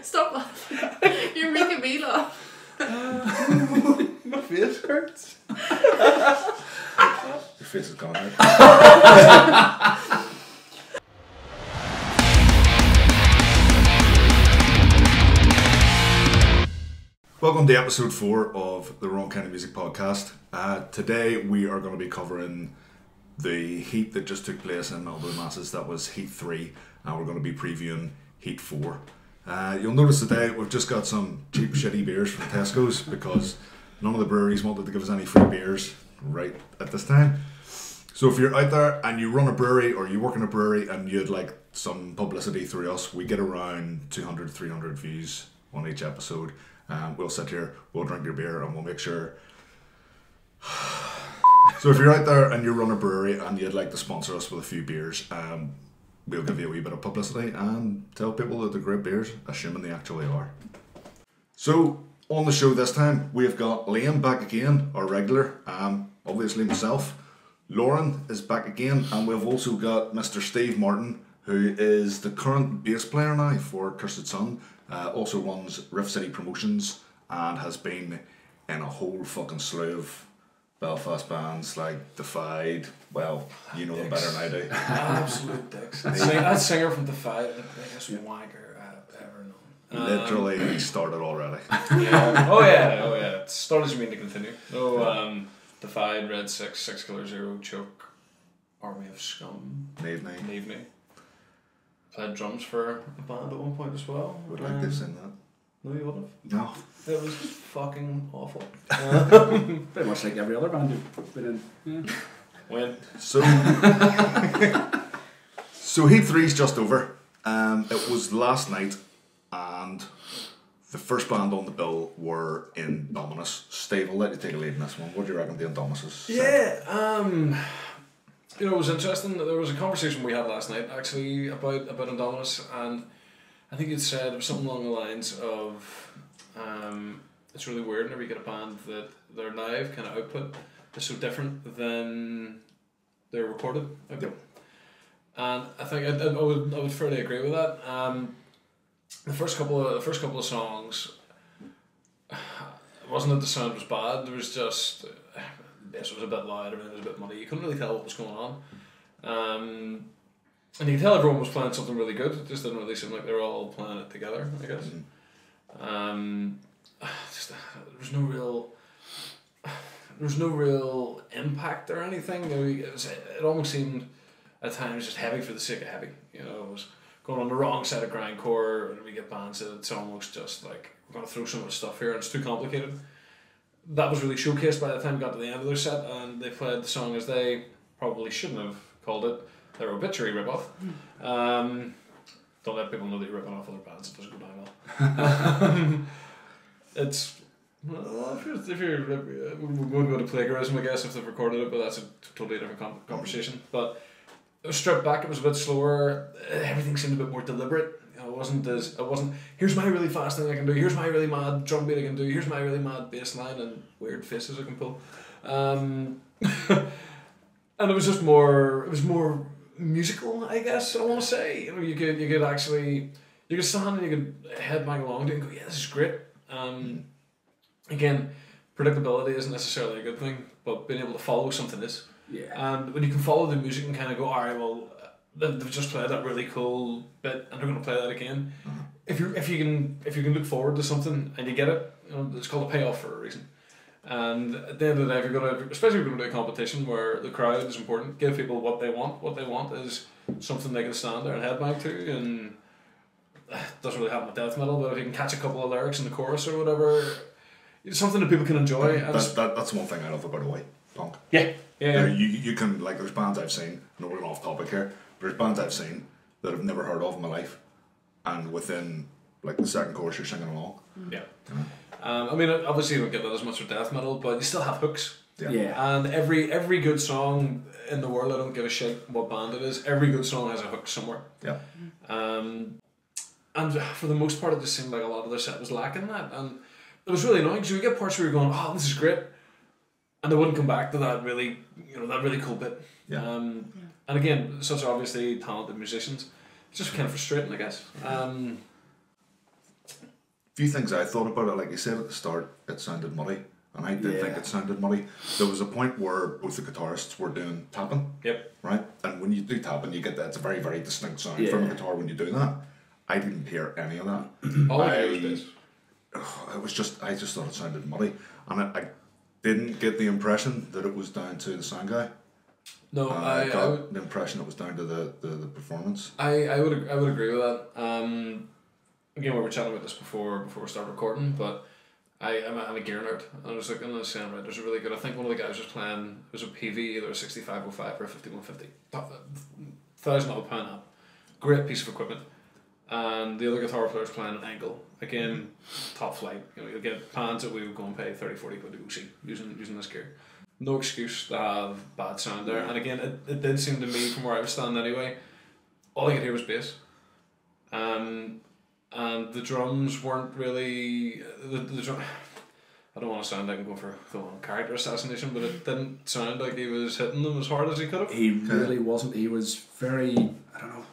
Stop laughing. You're making me laugh. My face hurts. Your face is gone out. Welcome to episode 4 of the Wrong Kind of Music podcast. Today we are going to be covering the heat that just took place in Melbourne Masses. That was Heat 3, and we're going to be previewing Heat 4. You'll notice today we've just got some cheap shitty beers from Tesco's because none of the breweries wanted to give us any free beers right at this time. So if you're out there and you run a brewery or you work in a brewery and you'd like some publicity through us, we get around 200-300 views on each episode. We'll sit here, we'll drink your beer, and we'll make sure. So if you're out there and you run a brewery and you'd like to sponsor us with a few beers, we'll give you a wee bit of publicity and tell people that they're great beers, assuming they actually are. So on the show this time, we've got Liam back again, our regular, obviously myself. Lauren is back again, and we've also got Mr. Steve Martin, who is the current bass player now for Cursed Sun. Also runs Riff City Promotions and has been in a whole fucking slew of Belfast bands like Defied. Well, you know them better than I do. Absolute dicks. That singer from Defied, the biggest wanker I've ever known. Literally started already. Yeah. Oh yeah. Start as you mean to continue. No, Defied, Red 6, 6 Killer Zero, Choke, Army of Scum, Navney. Played drums for a band at one point as well. Would like to have seen that. No, you would have. No. It was fucking awful. Pretty much like every other band you've been in. Yeah. When? So Heat 3's just over. It was last night, and the first band on the bill were Indominus. Steve, I'll let you take a lead in this one. What do you reckon the Indominus? You know, it was interesting. There was a conversation we had last night actually about Indominus, and I think it said it was something along the lines of it's really weird whenever you get a band that their live kind of output is so different than their recorded output. And I think I would fairly agree with that. The first couple of songs, it wasn't that the sound was bad. There was just it was a bit loud, everything was a bit muddy. You couldn't really tell what was going on. And you could tell everyone was playing something really good. It just didn't really seem like they were all playing it together, I guess. There was no real impact or anything. It almost seemed at times just heavy for the sake of heavy. You know, it was going on the wrong side of grindcore, and we get bands that it's almost just like, we're going to throw so much stuff here and it's too complicated. That was really showcased by the time we got to the end of their set, and they played the song as they probably shouldn't have called it their Obituary ripoff. Don't let people know that you're ripping off other bands, it doesn't go down well. It's, well, if you're we would go to plagiarism, I guess, if they've recorded it, but that's a totally different conversation. But it was stripped back, it was a bit slower, everything seemed a bit more deliberate. It wasn't, here's my really fast thing I can do, here's my really mad drum beat I can do, here's my really mad bass line and weird faces I can pull. And it was just more, musical, I guess, I want to say. You know, you could stand and you could headbang along to it and go, yeah, this is great. Again, predictability isn't necessarily a good thing, but being able to follow something is. Yeah. And when you can follow the music and kind of go, alright, well, they've just played that really cool bit and they're going to play that again. If you can look forward to something and you get it, you know, it's called a payoff for a reason. And at the end of the day, if you're going to, especially if you're going to do a competition where the crowd is important, give people what they want. What they want is something they can stand there and headbang to, and it doesn't really happen with death metal, but if you can catch a couple of lyrics in the chorus or whatever, it's something that people can enjoy. That's one thing I love about white punk. Yeah. You can, like, there's bands I've seen, I know we're going off topic here, but there's bands I've seen that I've never heard of in my life, and within like the second chorus you're singing along. Yeah. I mean, obviously you don't get that as much with death metal, but you still have hooks. Yeah. And every good song in the world, I don't give a shit what band it is, every good song has a hook somewhere. Yeah. And for the most part, it just seemed like a lot of their set was lacking that, and it was really annoying because you would get parts where you're going, oh, this is great, and they wouldn't come back to that really cool bit. Yeah. And again, such obviously talented musicians, it's just kind of frustrating, I guess. few things I thought about it. Like you said at the start, it sounded muddy, and I did think it sounded muddy. There was a point where both the guitarists were doing tapping. Yep. Right, and when you do tapping, you get that. It's a very, very distinct sound from a guitar when you do that. I didn't hear any of that. All I hear was this. I just thought it sounded muddy, and I didn't get the impression that it was down to the sound guy. No, I got the impression it was down to the performance. I would agree with that. Again, we were chatting about this before we started recording, but I'm a gear nerd, and I was looking and I was saying, right, there's a really good. I think one of the guys was playing. It was a PV, either a 6505 or a 5150, £1,000 amp, great piece of equipment. And the other guitar player was playing an Angle, again, top flight. You know, you'll get pans that we would go and pay 30-40 quid to go see using this gear. No excuse to have bad sound there. And again, it did seem to me, from where I was standing anyway, all I could hear was bass. And the drums weren't really the drum. I don't want to sound like I'm going for character assassination, but it didn't sound like he was hitting them as hard as he could have. He really wasn't. He was very, I don't know,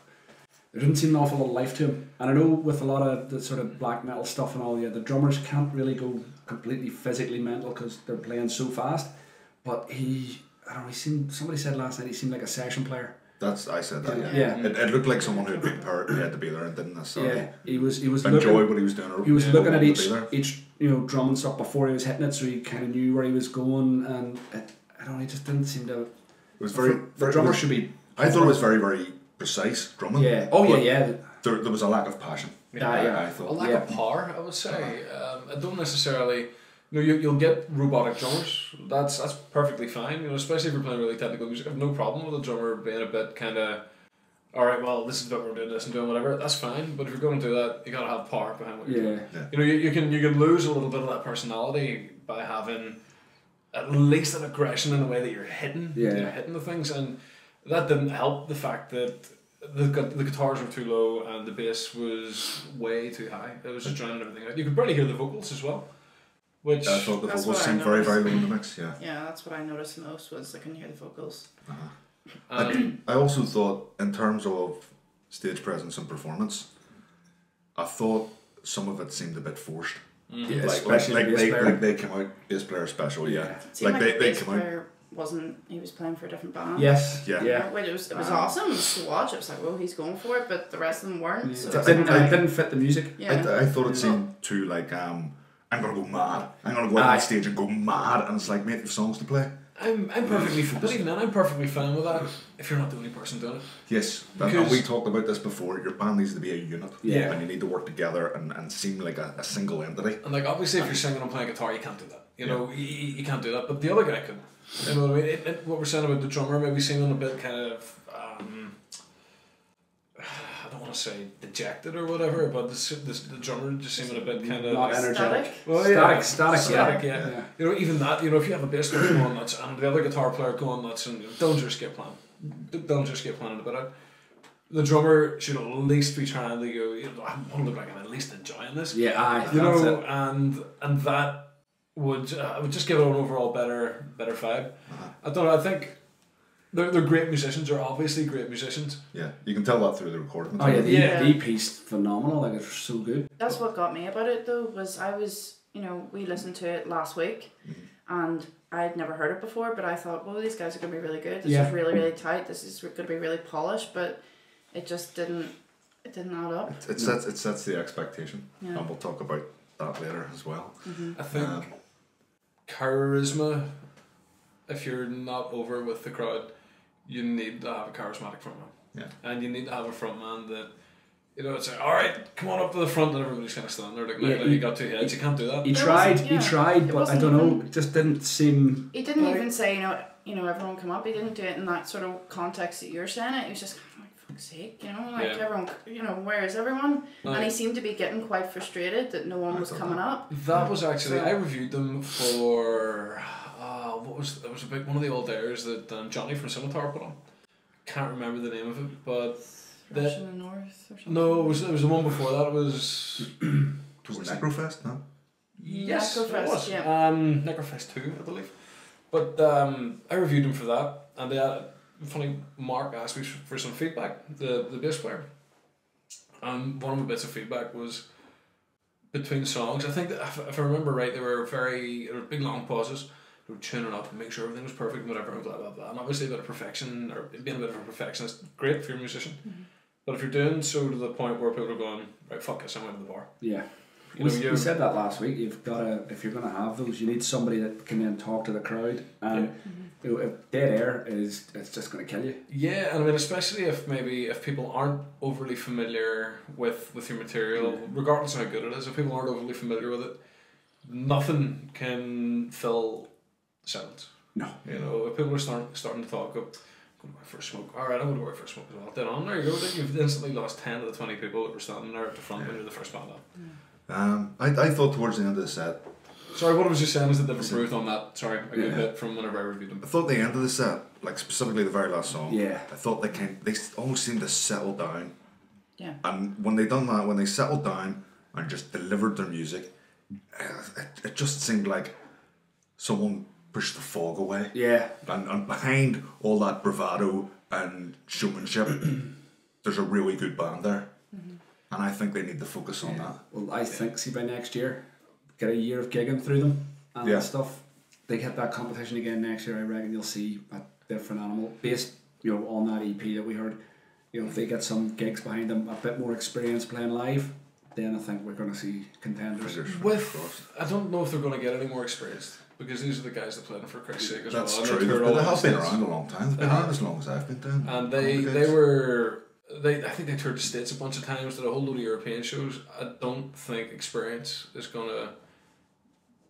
there didn't seem an awful lot of life to him. And I know with a lot of the sort of black metal stuff and all, the drummers can't really go completely physically mental because they're playing so fast. But he seemed, somebody said last night, he seemed like a session player. I said that. Yeah. It looked like someone who'd been prepared, he had to be there and didn't necessarily. Yeah, he was enjoy what he was doing. He was looking at each drum and stuff before he was hitting it, so he kind of knew where he was going, and he just didn't seem to. It was very. The drummer should be. I thought it was very, very precise drumming. Yeah. Oh yeah. There was a lack of passion. I thought a lack of power, I would say. I don't necessarily. You'll get robotic drummers. That's perfectly fine. Especially if you're playing really technical music. I have no problem with a drummer being a bit kind of, all right, well, this is what we're doing, this and doing whatever. That's fine. But if you're going to do that, you gotta have power behind what you're doing. Yeah. You can lose a little bit of that personality by having at least an aggression in the way that you're hitting. Hitting the things, and that didn't help the fact that the guitars were too low and the bass was way too high. It was just drowning everything out. You could barely hear the vocals as well. Which I thought the vocals seemed very, very low in the mix. Yeah. Yeah, that's what I noticed most was I couldn't hear the vocals. I also thought, in terms of stage presence and performance, I thought some of it seemed a bit forced. Yeah, like they came out, bass player special. Yeah. It seemed like the they bass came out. player he was playing for a different band. Yes. Yeah. It was awesome to watch. It was like, well, he's going for it, but the rest of them weren't. So It didn't fit the music. Yeah. I thought it seemed too like I'm gonna go mad. I'm gonna go out on stage and go mad, and it's like, mate, you've songs to play. I'm perfectly fine. But even then, I'm perfectly fine with that. If you're not the only person doing it. Yes, and we talked about this before. Your band needs to be a unit, Yeah. and you need to work together and seem like a single entity. And like obviously, if you're singing and playing guitar, you can't do that. You can't do that. But the other guy could. You know what I mean? What we're saying about the drummer maybe seeming a bit kind of. I don't want to say dejected or whatever, but the drummer just seeming a bit kind of not energetic. Static. Static. Yeah. If you have a bass player going nuts and the other guitar player going nuts, and don't just get playing a bit out. The drummer should at least be trying to go. I want to look like I'm at least enjoying this. Yeah, and that would just give it an overall better vibe. I don't know. I think. They're great musicians. They're obviously great musicians. Yeah, you can tell that through the recording. Oh yeah, the EP phenomenal. Like, it's so good. That's what got me about it though. We listened to it last week, and I'd never heard it before. But I thought, well, these guys are gonna be really good. This is really, really tight. This is gonna be really polished. But it just didn't. It didn't add up. It sets the expectation, and we'll talk about that later as well. Mm-hmm. I think charisma. If you're not over with the crowd, you need to have a charismatic frontman. Yeah. And you need to have a frontman that, it's like, all right, come on up to the front, and everybody's kind of standing there like, you got two heads. You can't do that. He tried, but I don't know. It just didn't seem. He didn't even say, everyone come up. He didn't do it in that sort of context that you're saying it. He was just like, fuck's sake, everyone, where is everyone? And he seemed to be getting quite frustrated that no one was coming up. That was actually, I reviewed them for. It was about one of the old airs that Johnny from Scimitar put on. Can't remember the name of it, but Russian in the North or something. No, it was the one before that. It was Necrofest, no? Yes, Necrofest, it was. yeah. Necrofest 2, I believe. But I reviewed them for that, and they had funny. Mark asked me for some feedback. The bass player, and one of the bits of feedback was between songs. I think that if I remember right, there were big long pauses. They were tuning up and make sure everything was perfect and whatever, and blah blah blah. And obviously a bit of perfection, or being a bit of a perfectionist, great for your musician. Mm-hmm. But if you're doing so to the point where people are going, right, fuck this, I'm out of the bar. Yeah. We said that last week. You've got to, if you're going to have those, you need somebody that can then talk to the crowd. And if dead air it's just going to kill you. Yeah, and I mean, especially if people aren't overly familiar with your material, regardless of how good it is, if people aren't overly familiar with it, nothing can fill silence. No. You know, if people are starting to talk up, going away for a smoke. Alright, I'm going to go away for a smoke as well. Then on, there you go. Then you've instantly lost 10 of the 20 people that were standing there at the front when you're the first band up. I thought towards the end of the set. Sorry, what I was just saying was that they've improved on that. Sorry, a good bit from whenever I reviewed them. I thought the end of the set, like specifically the very last song, I thought they almost seemed to settle down. Yeah. And when they done that, when they settled down and just delivered their music, it just seemed like someone pushed the fog away. Yeah. And behind all that bravado and showmanship, there's a really good band there. Mm-hmm. And I think they need to focus on that. Well, I think, see, by next year, get a year of gigging through them and stuff, they hit that competition again next year, I reckon you'll see a different animal based, on that EP that we heard. If they get some gigs behind them, a bit more experience playing live, then I think we're going to see contenders. I don't know if they're going to get any more experienced, because these are the guys that played them for Christ's sake as well. That's true. They have been around a long time. They've been around as long as I've been doing. And I think they toured the States a bunch of times, did a whole load of European shows. I don't think experience is going to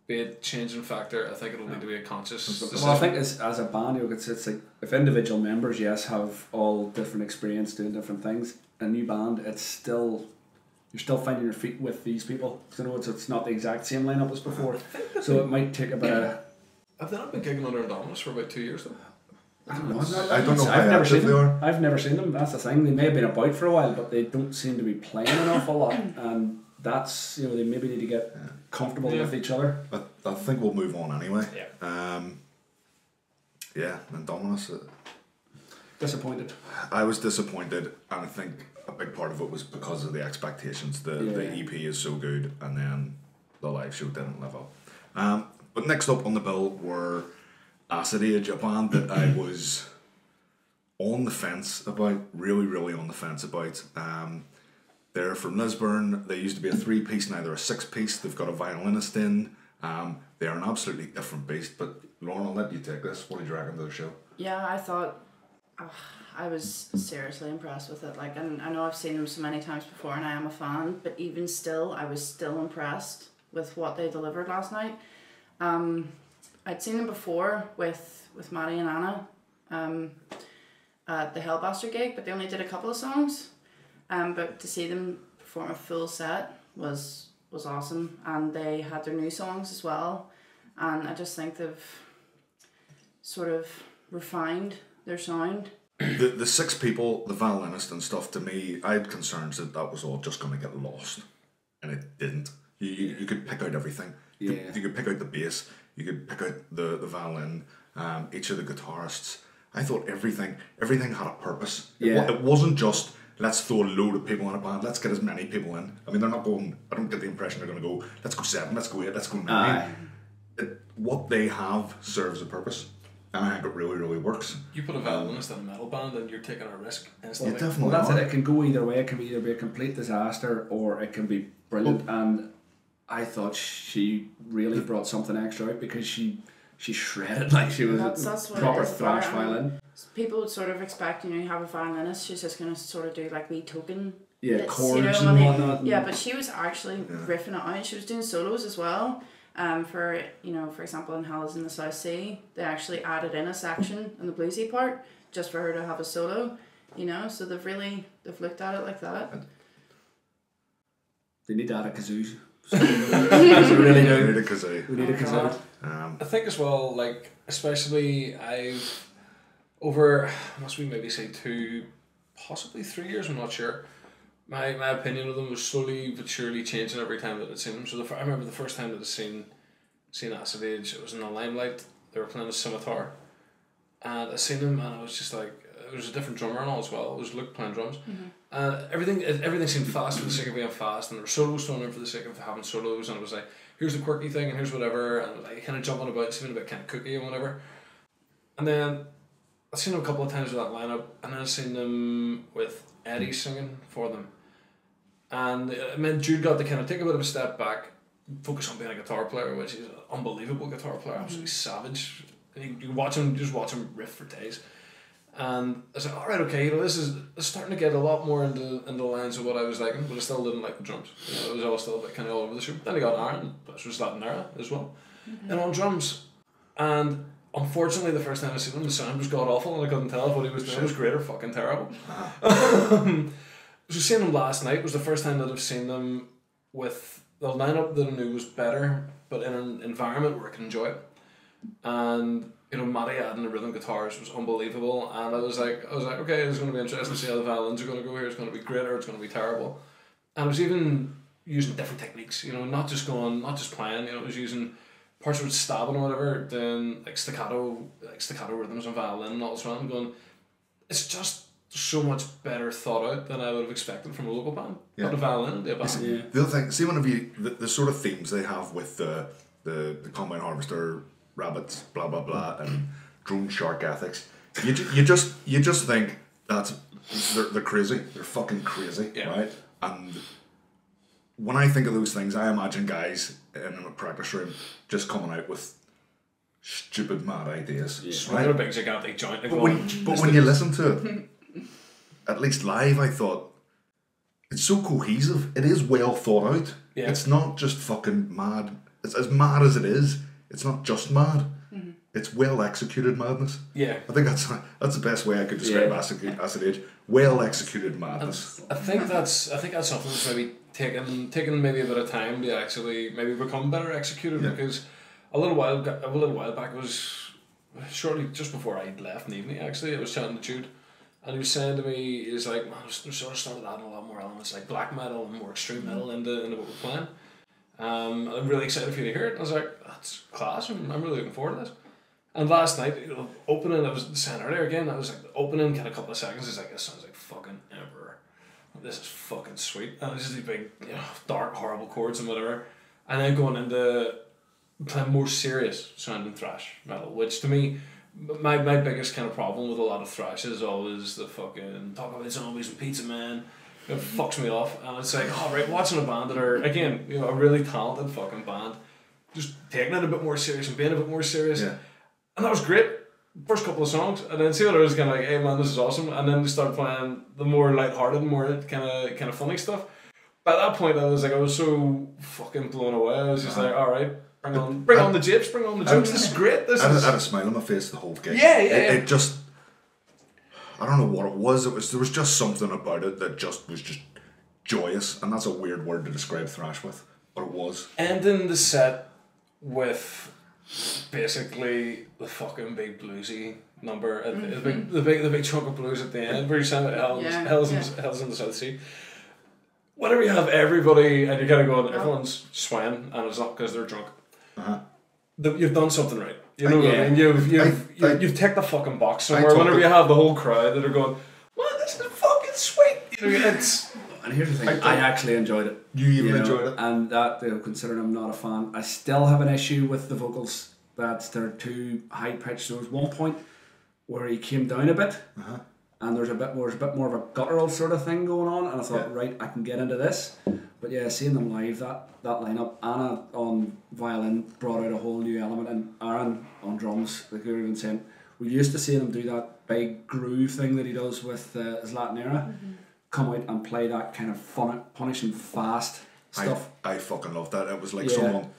be a changing factor. I think it'll need to be a conscious decision. Well, I think as a band, it's like if individual members, have all different experience doing different things, a new band, you're still finding your feet with these people. So it's not the exact same lineup as before. So it might take a bit of... Have they not been gigging under Indominus for about 2 years though? I don't know. I've never seen them. That's the thing. They may have been about for a while, but they don't seem to be playing an awful lot. And that's they maybe need to get comfortable with each other. But I think we'll move on anyway. Yeah. Indominus. Disappointed. I was disappointed, and I think a big part of it was because of the expectations. The EP is so good, and then the live show didn't live up. But next up on the bill were Acid Age, a band that I was on the fence about, really on the fence about. They're from Lisburn. They used to be a 3-piece, now they're a 6-piece. They've got a violinist in. They are an absolutely different beast. But Lauren, I'll let you take this. What did you reckon to the show? Yeah, I thought I was seriously impressed with it. And I know I've seen them so many times before, and I am a fan. But even still, I was still impressed with what they delivered last night. I'd seen them before with Maddie and Anna at the Hellbastard gig, but they only did a couple of songs. But to see them perform a full set was awesome, and they had their new songs as well. And I just think they've sort of refined their sound. The 6 people, the violinist and stuff, to me, I had concerns that was all just going to get lost, and it didn't. You could pick out everything. You could pick out the bass. You could pick out the violin. Each of the guitarists. I thought everything had a purpose. Yeah. It wasn't just let's throw a load of people in a band. Let's get as many people in. I mean, they're not going. I don't get the impression they're going to go. Let's go 7. Let's go 8. Let's go 9. What they have serves a purpose, and I think it really works. You put a violinist in a metal band, and you're taking a risk. You definitely. Well, that's it. It can go either way. It can either be a complete disaster, or it can be brilliant. And I thought she really brought something extra out, because she shredded like she was that's a proper thrash violin. People would sort of expect, you have a violinist, she's just going to sort of do like wee token bits, chords and whatnot. Yeah, but she was actually riffing it out. She was doing solos as well. For example, in Hell is in the South Sea, they actually added in a section in the bluesy part just for her to have a solo. So they've looked at it like that. They need to add a kazoo. We really do. We need a kazoo. We need a kazoo. I think as well, like, especially I've over, must we maybe say 2, possibly 3 years, I'm not sure. My opinion of them was slowly but surely changing every time that I'd seen them. So I remember the first time that I'd seen Acid Age, it was in the Limelight. They were playing a scimitar, and I seen them, and I was just like, it was a different drummer and all as well. It was Luke playing drums, Everything seemed fast for the sake of being fast, and there were solos thrown in for the sake of having solos, and it was like, here's the quirky thing, and here's whatever, and like kind of jumping about, seeming a bit kind of kooky and whatever. And then I've seen them a couple of times with that lineup, and then I've seen them with Eddie singing for them. And it meant Jude got to kind of take a bit of a step back, focus on being a guitar player, which is an unbelievable guitar player, absolutely savage. You watch him, just watch him riff for days. And I was like, alright, okay, this is starting to get a lot more into the lines of what I was liking, but I still didn't like the drums. It was all still a bit kind of all over the show. Then I got Aaron, which was Latin era as well, and on drums. And unfortunately, the first time I seen him, the sound was god awful, and I couldn't tell if what he was doing was great or fucking terrible. So seeing them last night was the first time that I've seen them with the lineup that I knew was better, but in an environment where I could enjoy it. And Matty adding the rhythm guitars was unbelievable, and I was like, okay, it's going to be interesting to see how the violins are going to go here. It's going to be great or it's going to be terrible. And I was even using different techniques, not just playing. I was using parts where it's stabbing or whatever, then like staccato rhythms on violin and all this around. Going, it's just so much better thought out than I would have expected from a local band. Yeah. Put a violin into a band. The other thing, see, whenever the sort of themes they have with the combine harvester, rabbits, blah blah blah, and drone shark ethics, you just think they're crazy. They're fucking crazy, right? And when I think of those things, I imagine guys in a practice room just coming out with stupid mad ideas. Yeah. Right? A big gigantic joint. But when you listen to it, at least live, I thought it's so cohesive. It is well thought out. Yeah. It's not just fucking mad. It's as mad as it is. It's not just mad. Mm-hmm. It's well executed madness. Yeah. I think that's the best way I could describe Acid Age. Well executed madness. I think that's something that's maybe taken maybe a bit of time to actually maybe become better executed, because a little while back, it was shortly just before I left Nivni, actually, I was chatting to Jude, and he was saying to me, he's like, man, we sort of started adding a lot more elements like black metal and more extreme metal into what we're playing. I'm really excited for you to hear it. I was like, that's class, I'm really looking forward to this. And last night, opening, I was saying earlier again, I was like, opening, kind of a couple of seconds, it's like, this sounds like fucking Emperor. This is fucking sweet. And it's just these big, dark, horrible chords and whatever. And then going into playing more serious sounding thrash metal, which to me, my biggest kind of problem with a lot of thrash is always the fucking talk about zombies and pizza man. It fucks me off. And it's like, alright, watching a band that are, again, a really talented fucking band, just taking it a bit more serious and being a bit more serious. Yeah. And that was great. First couple of songs, and then see what I was kind of like, hey man, this is awesome. And then we start playing the more lighthearted, more kind of funny stuff. By that point, I was so fucking blown away. I was just like, all right, bring on the japes, bring on the jokes. This is great. I had a smile on my face the whole gig. Yeah. It just, I don't know what it was. There was just something about it that was just joyous, and that's a weird word to describe thrash with, but it was. Ending the set with basically the fucking big bluesy number, the big chunk of blues at the end, where you sound Hell's in the South Sea. Whenever you have everybody and you're kind of going, everyone's swaying, and it's not because they're drunk. You've done something right. You know what I mean? You've ticked the fucking box somewhere. Whenever you have the whole crowd that are going, man, this is fucking sweet. It's. And here's the thing, I actually enjoyed it. You even enjoyed it? And that, considering I'm not a fan, I still have an issue with the vocals, that they're too high pitched. There was one point where he came down a bit, and there's a bit more of a guttural sort of thing going on, and I thought, right, I can get into this. But yeah, seeing them live, that lineup, Anna on violin brought out a whole new element, and Aaron on drums, like you were even saying, we used to see him do that big groove thing that he does with his Latin era. Come out and play that kind of fun, punishing fast stuff. I fucking loved that. It was like someone.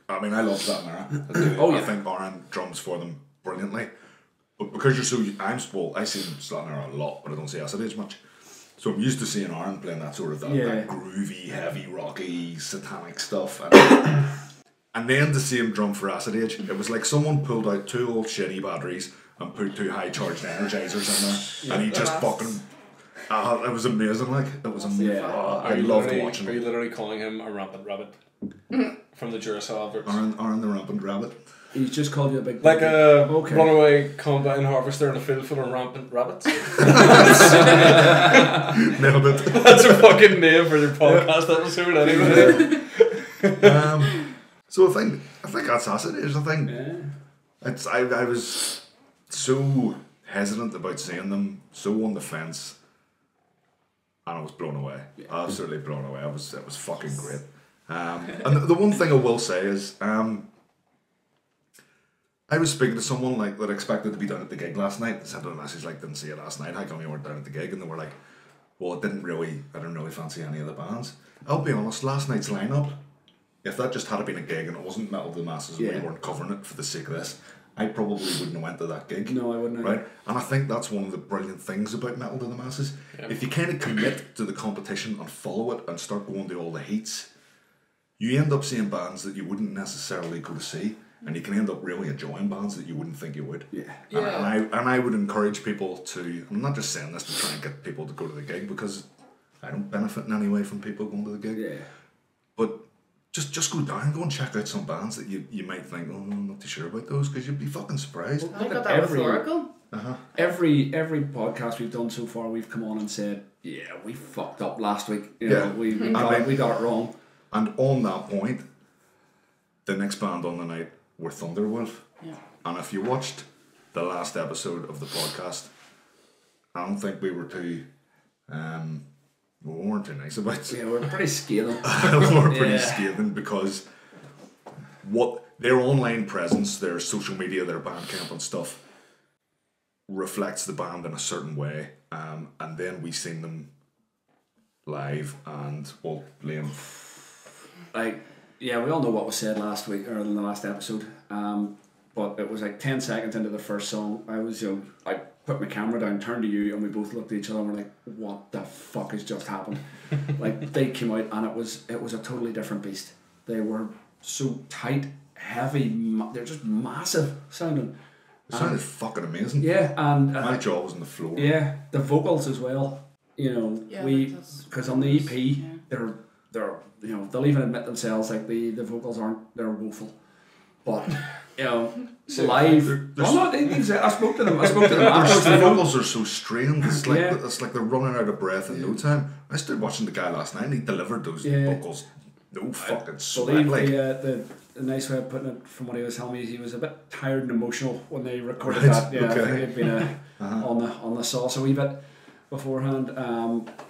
I mean, I love that era. I think Aaron drums for them brilliantly. But because you're so, I see Latin era a lot, but I don't see Acid Age much. So I'm used to seeing Aaron playing that sort of that groovy, heavy, rocky, satanic stuff. And then to see him drum for Acid Age, it was like someone pulled out 2 old shitty batteries and put 2 high charged energizers in there, and he just fucking. It was amazing, like, it was amazing. I loved watching it. Are you literally calling him a rampant rabbit? From the Duracell adverts? Aaron the rampant rabbit. He's just called you a big Like a okay. runaway combine harvester in a field full of rampant rabbits. Nailed it. That's a fucking name for your podcast episode anyway. So I think that's us. It is. I think it's. I was so hesitant about seeing them, so on the fence, and I was blown away. Absolutely blown away. It was fucking great. And the one thing I will say is, I was speaking to someone like that expected to be down at the gig last night. They sent them a message like, didn't see you last night. How come you weren't down at the gig? And they were like, well, I didn't really fancy any of the bands. I'll be honest, last night's lineup, if that just had been a gig and it wasn't Metal to the Masses and we weren't covering it for the sake of this, I probably wouldn't have went to that gig. No, I wouldn't. Right? And I think that's one of the brilliant things about Metal to the Masses. Yep. If you kind of commit to the competition and follow it and start going to all the heats, you end up seeing bands that you wouldn't necessarily go to see, and you can end up really enjoying bands that you wouldn't think you would. Yeah. And I would encourage people to, I'm not just saying this to try and get people to go to the gig, because I don't benefit in any way from people going to the gig. Yeah. But just go down, go and check out some bands that you might think, oh, I'm not too sure about those, because you'd be fucking surprised. I got that with Oracle. Every podcast we've done so far, we've come on and said, yeah, we fucked up last week. You know, we got it wrong. And on that point, the next band on the night were Thunderwolf. Yeah. And if you watched the last episode of the podcast, I don't think we were too... we weren't too nice about it. Yeah, we're pretty scathing. We were pretty scathing, because what their online presence, their social media, their Bandcamp and stuff reflects the band in a certain way, and then we seen them live, and well, Liam, like, yeah, we all know what was said last week or in the last episode, but it was like 10 seconds into the first song, I put my camera down, turned to you, and we both looked at each other and were like, what the fuck has just happened? Like, they came out and it was a totally different beast. They were so tight, heavy, they're just massive sounding. it sounded fucking amazing. Yeah, and my jaw was on the floor. Yeah, the vocals as well. You know, because on the EP, they're you know, they'll even admit themselves like the vocals they're woeful, but you know, live. I spoke to them. The vocals are so strained. It's like they're running out of breath in no time. I stood watching the guy last night, and he delivered those vocals. No fucking sweat. The nice way of putting it, from what he was telling me, he was a bit tired and emotional when they recorded that. Yeah, okay. I think he'd been on the sauce a wee bit beforehand.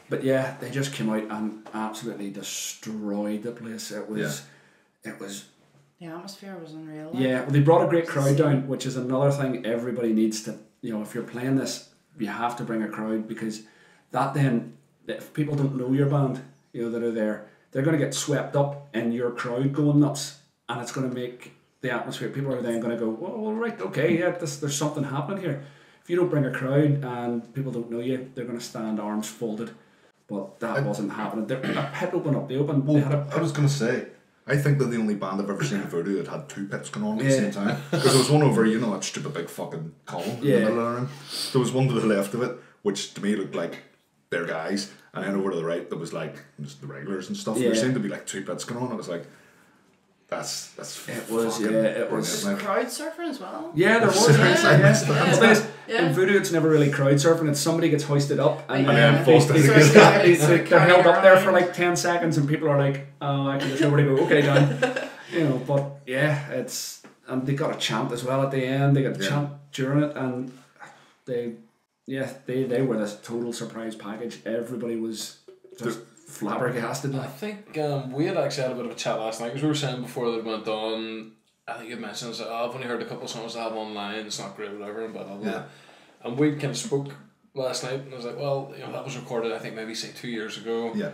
But yeah, they just came out and absolutely destroyed the place. It was. The atmosphere was unreal. Yeah, well, they brought a great crowd down, which is another thing everybody needs to, you know, if you're playing this, you have to bring a crowd, because that then, if people don't know your band, you know, that are there, they're going to get swept up in your crowd going nuts, and it's going to make the atmosphere, people are then going to go, well, right, okay, yeah, there's something happening here. If you don't bring a crowd and people don't know you, they're going to stand arms folded. But that wasn't happening. A pit opened up. I was going to say, I think they're the only band I've ever seen in Voodoo that had two pits going on at the same time. Because there was one over, you know, that stupid big fucking column in the middle of the room. There was one to the left of it, which to me looked like their guys, and then over to the right there was like just the regulars and stuff. There seemed to be like two pits going on. I was like, that's it was crowd surfing as well. Yeah, there was. In Voodoo, it's never really crowd surfing. It's somebody gets hoisted up and then they're held up there for like 10 seconds, and people are like, "Oh, I can just nobody go, okay, done." You know, but yeah, and they got a chant as well at the end. They got a chant during it, and they were this total surprise package. Everybody was just flabbergasted. I think we had actually had a bit of a chat last night, because we were saying before that it went on, I think you mentioned that I've only heard a couple of songs I have online, it's not great, whatever, and blah blah blah. And we kind of spoke last night, and I was like, well, you know, that was recorded, I think maybe say 2 years ago. Yeah.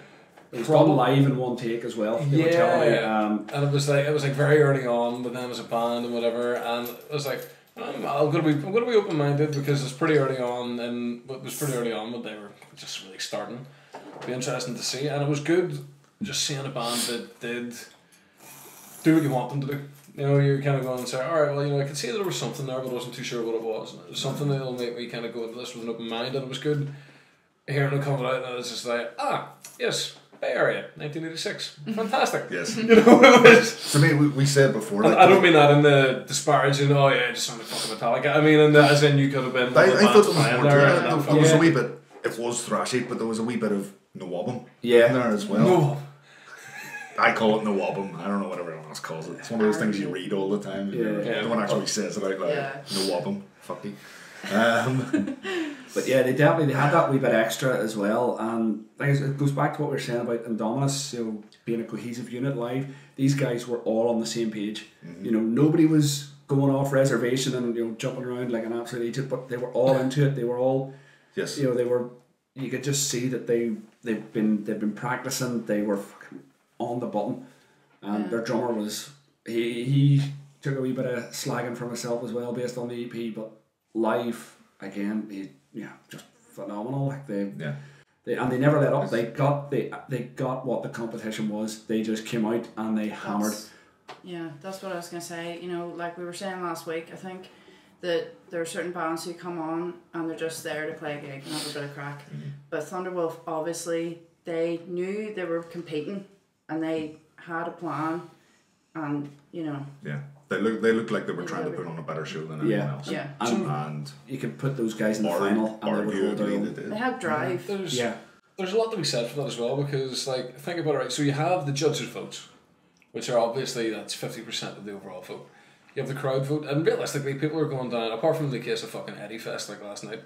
It was done live in one take as well. And it was like very early on with them as a band and whatever, and it was like, I'm gonna be open minded, because it's pretty early on, and it was pretty early on when they were just really starting. Be interesting to see, and it was good just seeing a band that did do what you want them to do. You know, you're kind of going and say, alright, well, you know, I could see there was something there, but I wasn't too sure what it was. And it was something that'll make me kind of go into this with an open mind, and it was good hearing it come out, and it's just like, yes, Bay Area, 1986. Fantastic. Yes. You know, To me, we said before. And I don't mean that in the disparaging, oh yeah, just sounded fucking Metallica. I mean, in the, as in you could have been. I thought there was more to there. it. There was a wee bit. It was thrashy, but there was a wee bit of Nawabum in there as well. No. I call it Nawabum. I don't know what everyone else calls it. It's one of those things you read all the time. No one actually says it out loud. Yeah. Nawabum. Fuck you. But yeah, they had that wee bit extra as well, and like it goes back to what we were saying about Indominus, you know, being a cohesive unit live. These guys were all on the same page. You know, nobody was going off reservation and, you know, jumping around like an absolute idiot, but they were all into it. They were all, yes, you know, you could just see that they've been practicing. They were fucking on the button, and their drummer was he took a wee bit of slagging for himself as well based on the EP, but live again, just phenomenal. Like they never let up. They got what the competition was. They just came out and they hammered. Yeah, that's what I was gonna say. You know, like we were saying last week, I think that there are certain bands who come on and they're just there to play a gig and have a bit of crack. But Thunderwolf, obviously, they knew they were competing and they had a plan, and you know. Yeah. They looked like they were trying to put on a better show than anyone else. Yeah. And you can put those guys in the final and they would hold their own. They had drive. There's a lot to be said for that as well, because like think about it, right? So you have the judges' votes, which are obviously that's 50% of the overall vote. You have the crowd vote, and realistically, people are going down. Apart from the case of fucking Eddie Fest like last night,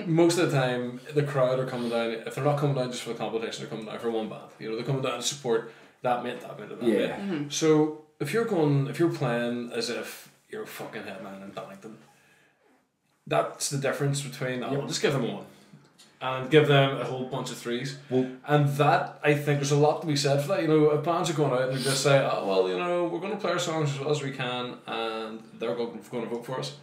most of the time the crowd are coming down. If they're not coming down just for the competition, they're coming down for one band. You know, they're coming down to support that mate, that mate, that mate. So if you're playing as if you're a fucking headman in Donington, that's the difference between we'll just give them one and give them a whole bunch of threes. And that, I think there's a lot to be said for that. You know, if bands are going out and they just say, oh well, you know, we're going to play our songs as well as we can and they're going to vote for us,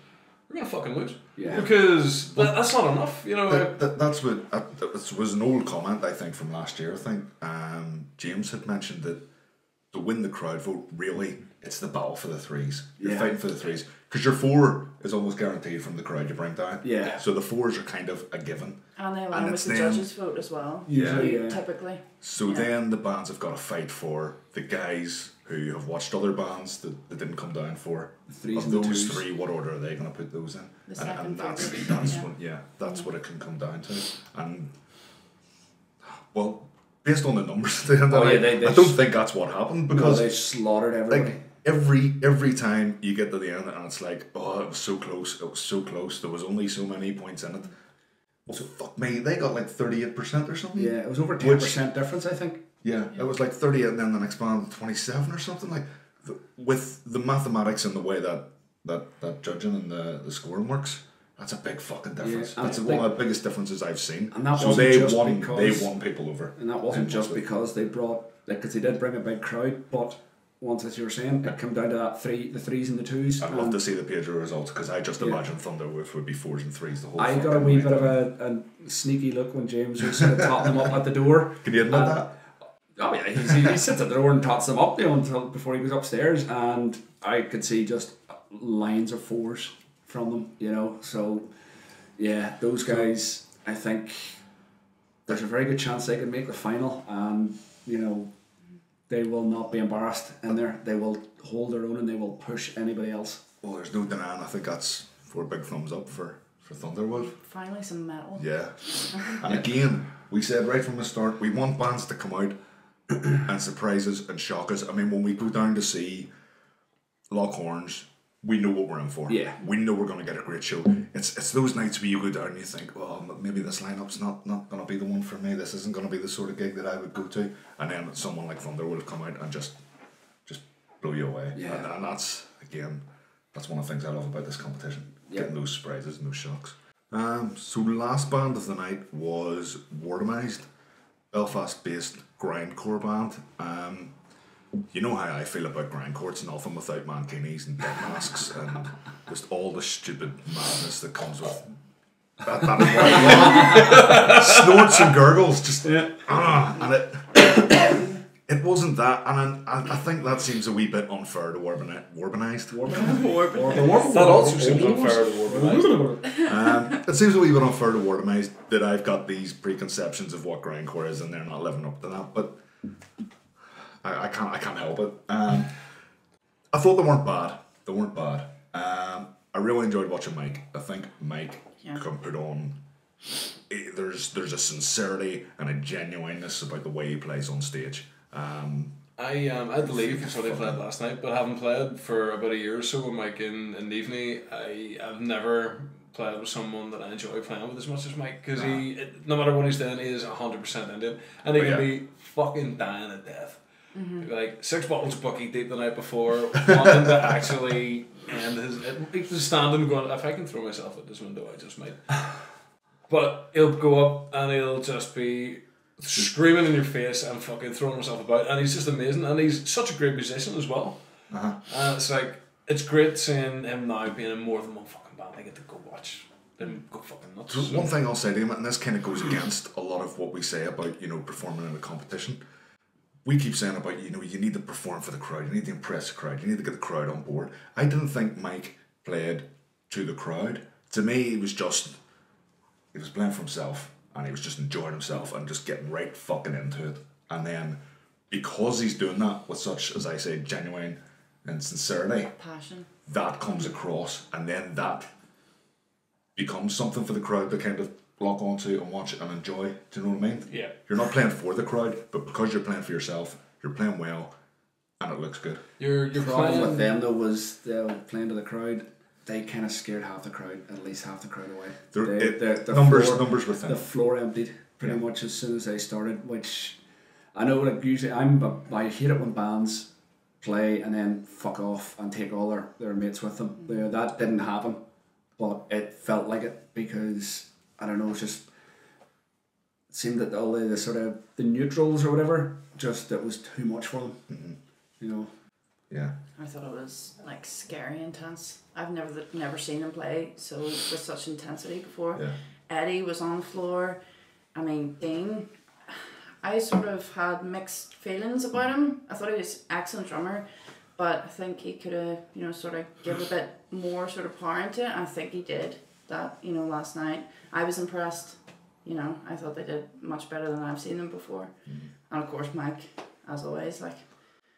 we're going to fucking lose. Yeah. Because that's not enough, you know. That's what it was an old comment, I think, from last year. I think James had mentioned that to win the crowd vote, really, it's the battle for the threes. You're fighting for the threes. Because your four is almost guaranteed from the crowd you bring down. Yeah. So the fours are kind of a given. And they align with the judges' vote as well. Typically. So then the bands have got to fight for the guys who have watched other bands that they didn't come down for. Of those three, what order are they going to put those in? And that's what it can come down to. And well, based on the numbers at the end of the night, I don't think that's what happened, because they slaughtered everybody. Like, every time you get to the end and it's like, oh, it was so close, there was only so many points in it. Well, so fuck me, they got like 38% or something. Yeah, it was over 10% difference, I think. Yeah, it was like 38 and then the next band 27 or something. Like, with the mathematics and the way that judging and the scoring works, that's a big fucking difference. That's one of the biggest differences I've seen. And that they won people over. And that wasn't just because they brought, because they did bring a big crowd, but once, as you were saying, it came down to the threes and the twos. I'd love to see the Pedro results, because I just imagine Thunderwolf would be fours and threes the whole time. I got a wee bit of a sneaky look when James was sort of totting them up at the door. Can you admit that? Oh yeah, he sits at the door and tots them up, you know, until before he goes upstairs, and I could see just lines of fours from them, you know. So yeah, those guys, I think there's a very good chance they can make the final, and you know, they will not be embarrassed in there. They will hold their own and they will push anybody else. Well, there's no denying. I think that's 4 big thumbs up for Thunderwolf. Finally some metal. Yeah. And again, we said right from the start, we want bands to come out and surprise us and shock us. I mean, when we go down to see Lockhorns, we know what we're in for. Yeah. We know we're going to get a great show. It's those nights where you go down and you think, oh, maybe this lineup's not going to be the one for me. This isn't going to be the sort of gig that I would go to. And then someone like Thunder would have come out and just blow you away. Yeah. And that's, again, that's one of the things I love about this competition. Getting those surprises and those shocks. So last band of the night was Wardomized, Belfast-based grindcore band. You know how I feel about grindcore. It's nothing without mankinis and dead masks and just all the stupid madness that comes with that snorts and gurgles. Just and It wasn't that, and I think that seems a wee bit unfair to Warbanized. That also seems unfair to Warbanized. It seems a wee bit unfair to Warbanized that I've got these preconceptions of what grindcore is and they're not living up to that, but I can't help it. I thought they weren't bad. They weren't bad. I really enjoyed watching Mike. I think Mike can put on... There's a sincerity and a genuineness about the way he plays on stage. I had the leave because I played last night, but having played for about a year or so with Mike in Nivney, I've never played with someone that I enjoy playing with as much as Mike, because no matter what he's doing, he is 100% into it, and he can be fucking dying at death. Like 6 bottles of Bucky deep the night before, wanting to actually end his... He's standing going, if I can throw myself at this window, I just might. But he'll go up and he'll just be screaming in your face and fucking throwing himself about, and he's just amazing, and he's such a great musician as well. It's like, it's great seeing him now being in more than one fucking band. I get to go watch them go fucking nuts. So one thing I'll say to him, and this kind of goes against a lot of what we say about, you know, performing in a competition. We keep saying about, you know, you need to perform for the crowd, you need to impress the crowd, you need to get the crowd on board. I didn't think Mike played to the crowd. To me, he was playing for himself, and he was just enjoying himself and just getting right fucking into it. And then, because he's doing that with such, as I say, genuine and sincerity, passion, that comes across, and then that becomes something for the crowd to kind of lock onto and watch it and enjoy. Do you know what I mean? Yeah. You're not playing for the crowd, but because you're playing for yourself, you're playing well, and it looks good. Your problem with them though was they were playing to the crowd. They kind of scared half the crowd, at least half the crowd away. The numbers were thin. The floor emptied pretty much as soon as they started, which I know, like, usually I hate it when bands play and then fuck off and take all their mates with them. That didn't happen, but it felt like it, because I don't know, it seemed that all the sort of the neutrals or whatever, just it was too much for them. You know. Yeah. I thought it was like scary intense. I've never seen him play so with such intensity before. Yeah. Eddie was on the floor. I mean, Dean, I sort of had mixed feelings about him. I thought he was an excellent drummer, but I think he could have, you know, sort of give a bit more sort of power into it. I think he did that, you know, last night. I was impressed. You know, I thought they did much better than I've seen them before. And of course Mike, as always, like.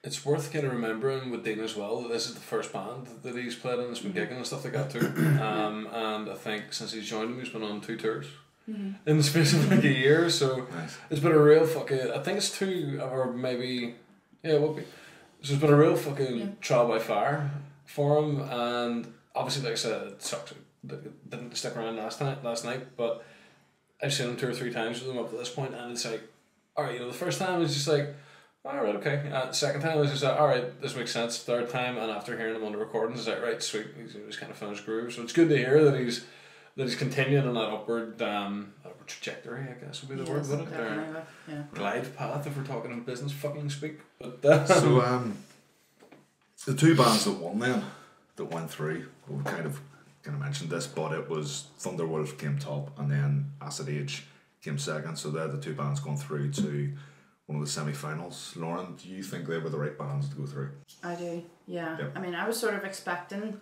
It's worth kind of remembering with Dean as well that this is the first band that he's played in that's been gigging and stuff like that too. And I think since he's joined him, he's been on 2 tours in the space of like a year. So it's been a real fucking, I think it's 2 or maybe, yeah, it would be. So it's been a real fucking trial by fire for him. And obviously, like I said, it sucked. It didn't stick around last night, but I've seen him 2 or 3 times with him up to this point, and it's like, alright, you know, the first time was just like, alright, okay. Second time was just like, alright, this makes sense. Third time, and after hearing him on the recordings, it's like, right, sweet, he's kind of found his groove. So it's good to hear that he's continuing on that upward trajectory, I guess would be the word, wouldn't it? Yeah. Glide path, if we're talking in business fucking speak. But so the 2 bands that won then, that went through, we kind of mentioned this, but it was Thunderwolf came top, and then Acid Age came second. So they're the 2 bands going through to one of the semi-finals. Lauren, do you think they were the right bands to go through? I do, yeah. Yep. I mean, I was sort of expecting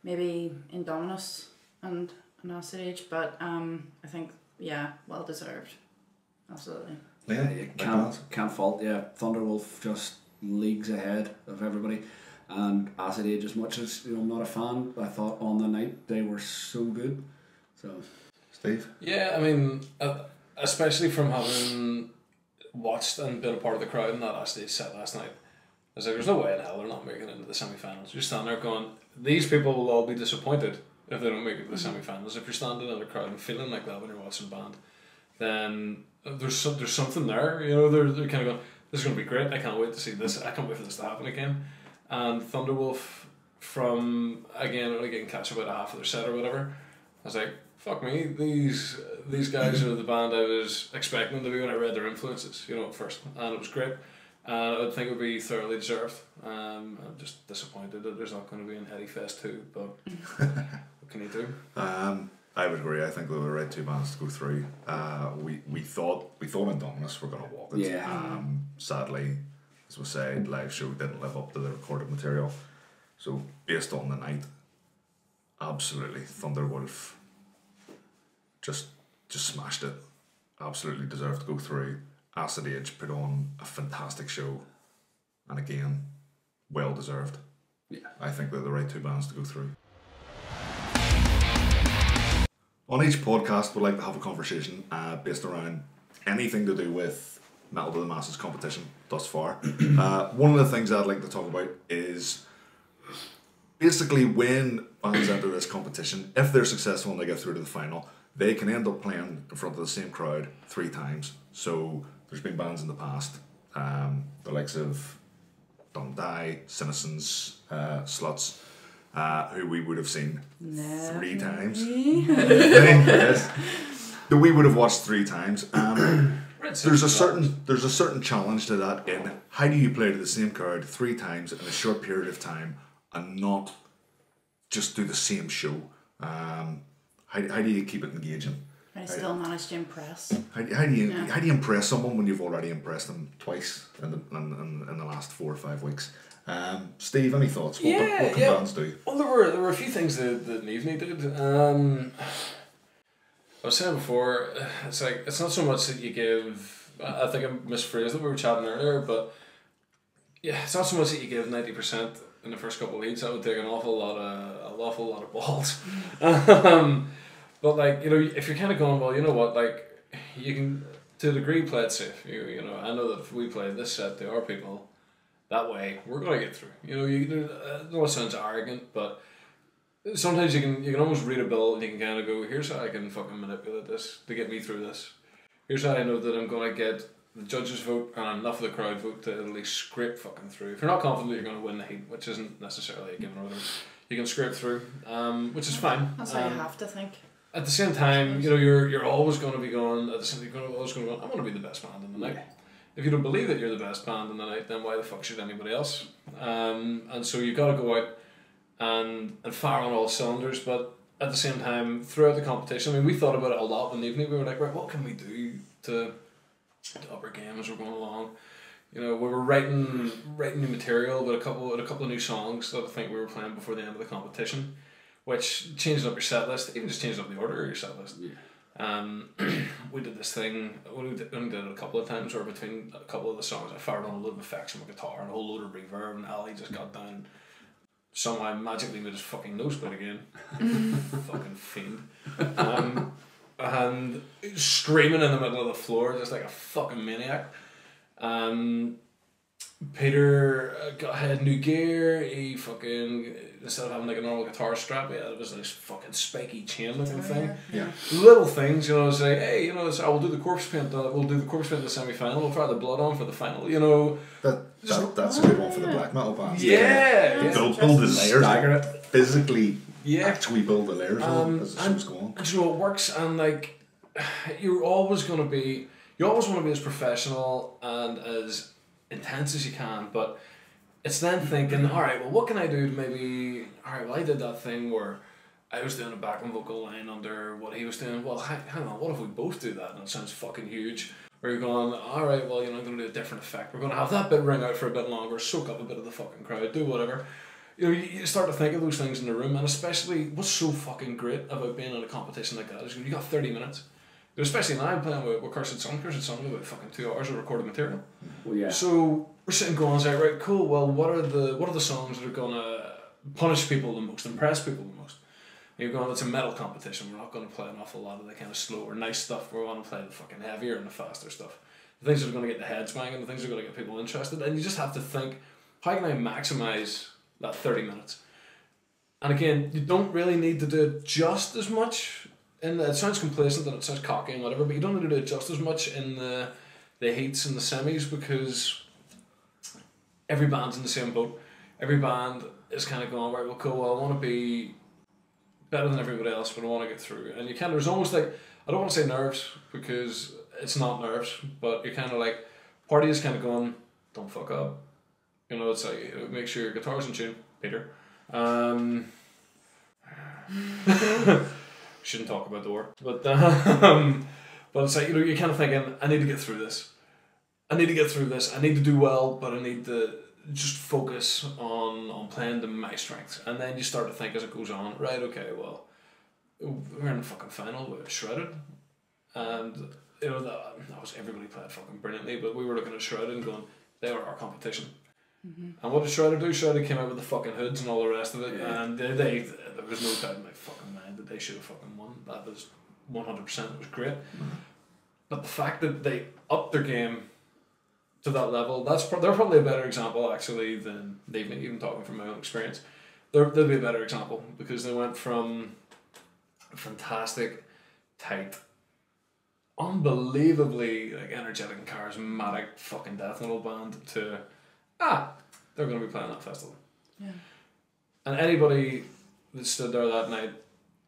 maybe Indominus and Acid Age, but I think, yeah, well deserved. Absolutely. Yeah, you can't fault. Yeah, Thunderwolf just leagues ahead of everybody, and Acid Age, as much as, you know, I'm not a fan, I thought on the night they were so good. So, Steve? Yeah, I mean, especially from having watched and been a part of the crowd in that last stage set last night, I was like, there's no way in hell they're not making it into the semi-finals. You're standing there going, these people will all be disappointed if they don't make it to the semi-finals. If you're standing in the crowd and feeling like that when you're watching band, then there's something there. You know, they're kind of going, this is going to be great, I can't wait to see this, I can't wait for this to happen again. And Thunderwolf, from again only getting catch about half of their set or whatever, I was like, fuck me, these guys are the band I was expecting them to be when I read their influences, you know, at first, and it was great. I would think it would be thoroughly deserved. I'm just disappointed that there's not going to be an Eddie Fest 2, but what can you do? I would agree. I think they were the right 2 bands to go through. We thought Indominus were going to walk it. Yeah. Sadly, as we said, live show didn't live up to the recorded material. So based on the night, absolutely Thunderwolf just smashed it. Absolutely deserved to go through. Acid Age put on a fantastic show, and again, well deserved. Yeah. I think they're the right two bands to go through. On each podcast, we'd like to have a conversation based around anything to do with Metal to the Masses competition thus far. One of the things I'd like to talk about is basically when bands enter this competition, if they're successful and they get through to the final, they can end up playing in front of the same crowd 3 times. So there's been bands in the past, the likes of Dundee, Senescence, Sluts, who we would have seen 3 times. Yes. That we would have watched 3 times. There's a certain challenge to that in how do you play to the same crowd 3 times in a short period of time and not just do the same show. How do you keep it engaging? I still manage to impress. How do you impress someone when you've already impressed them twice in the last 4 or 5 weeks? Steve, any thoughts? What can bands do? Well, there were a few things that Neve did. I was saying before, it's like it's not so much that you give. I think I misphrased it. We were chatting earlier, but yeah, it's not so much that you give 90% in the first couple of weeks. That would take an awful lot of balls. But like, you know, if you're kind of going, well, you know what, like you can to a degree play it safe. You know, I know that if we play this set to our people that way, we're gonna get through. You know, I know it sounds arrogant, but sometimes you can almost read a bill and you can kind of go, here's how I can fucking manipulate this to get me through this. Here's how I know that I'm gonna get the judges' vote and enough of the crowd vote to at least scrape fucking through. If you're not confident that you're gonna win the heat, which isn't necessarily a given order, you can scrape through, which is fine. That's how you have to think. At the same time, you know, you're always going to be going. At the same time, you're always going to go. I want to be the best band in the night. If you don't believe that you're the best band in the night, then why the fuck should anybody else? And so you've got to go out and fire on all cylinders. But at the same time, throughout the competition, I mean, we thought about it a lot one evening. We were like, right, what can we do to up our game as we're going along? You know, we were writing new material with a couple of new songs that I think we were playing before the end of the competition, which changed up your set list, even just changed up the order of your set list. Yeah. We did this thing, we only did it a couple of times, where between a couple of the songs I fired on a load of effects on my guitar and a whole load of reverb, and Ali just got down, somehow magically made his fucking nose bleed again. Fucking fiend. And screaming in the middle of the floor just like a fucking maniac. Peter had new gear. He fucking, instead of having like a normal guitar strap, it was this fucking spiky chain looking thing. Yeah. Little things, you know, it's like, hey, you know, we'll do the corpse paint. We'll do the corpse paint in the semi-final. We'll fire the blood on for the final. You know, that's a good one for the black metal bands. Yeah, build the layers, stagger it physically. Yeah, actually build the layers as the show's going. And you know, it works, and like, you always want to be as professional and as intense as you can, but it's then thinking, alright, well, what can I do to maybe, alright, well, I did that thing where I was doing a backing vocal line under what he was doing. Well, hang on, what if we both do that and it sounds fucking huge? Or you're going, alright, well, you know, I'm going to do a different effect. We're going to have that bit ring out for a bit longer, soak up a bit of the fucking crowd, do whatever. You know, you start to think of those things in the room, and especially what's so fucking great about being in a competition like that is you got 30 minutes. Especially now I'm playing with Cursed Sun. Cursed Sun with about fucking 2 hours of recorded material. Well, yeah. So we're sitting going, like, right, cool. Well, what are the songs that are gonna punish people the most, impress people the most? And you're going, it's a metal competition. We're not going to play an awful lot of the kind of slower, nice stuff. We're going to play the fucking heavier and the faster stuff. The things that are going to get the heads banging, the things that are going to get people interested. And you just have to think, how can I maximise that 30 minutes? And again, you don't really need to do it just as much. And it sounds complacent and it sounds cocky and whatever, but you don't need to do it just as much in the heats and the semis, because every band's in the same boat. Every band is kind of going, right, well, cool, well, I want to be better than everybody else, but I want to get through. And you kind of, there's almost like, I don't want to say nerves, because it's not nerves, but you're kind of like, party is kind of going, don't fuck up. You know, it's like, make sure your guitar's in tune, Peter. Shouldn't talk about the war, but it's like, you know, you're kind of thinking, I need to get through this. I need to get through this. I need to do well, but I need to just focus on playing to my strengths. And then you start to think as it goes on, right, okay, well, we're in the fucking final with Shredded. And, you know, that was everybody played fucking brilliantly, but we were looking at Shredded and going, they were our competition. And what did Shredder do? Shredder came out with the fucking hoods and all the rest of it, and there was no doubt in my fucking mind that they should have fucking won. That was 100%, it was great. But the fact that they upped their game to that level, they're probably a better example actually than they've been, even talking from my own experience. They'll be a better example because they went from fantastic, tight, unbelievably like energetic and charismatic fucking death metal band to they're going to be playing that festival. Yeah. And anybody that stood there that night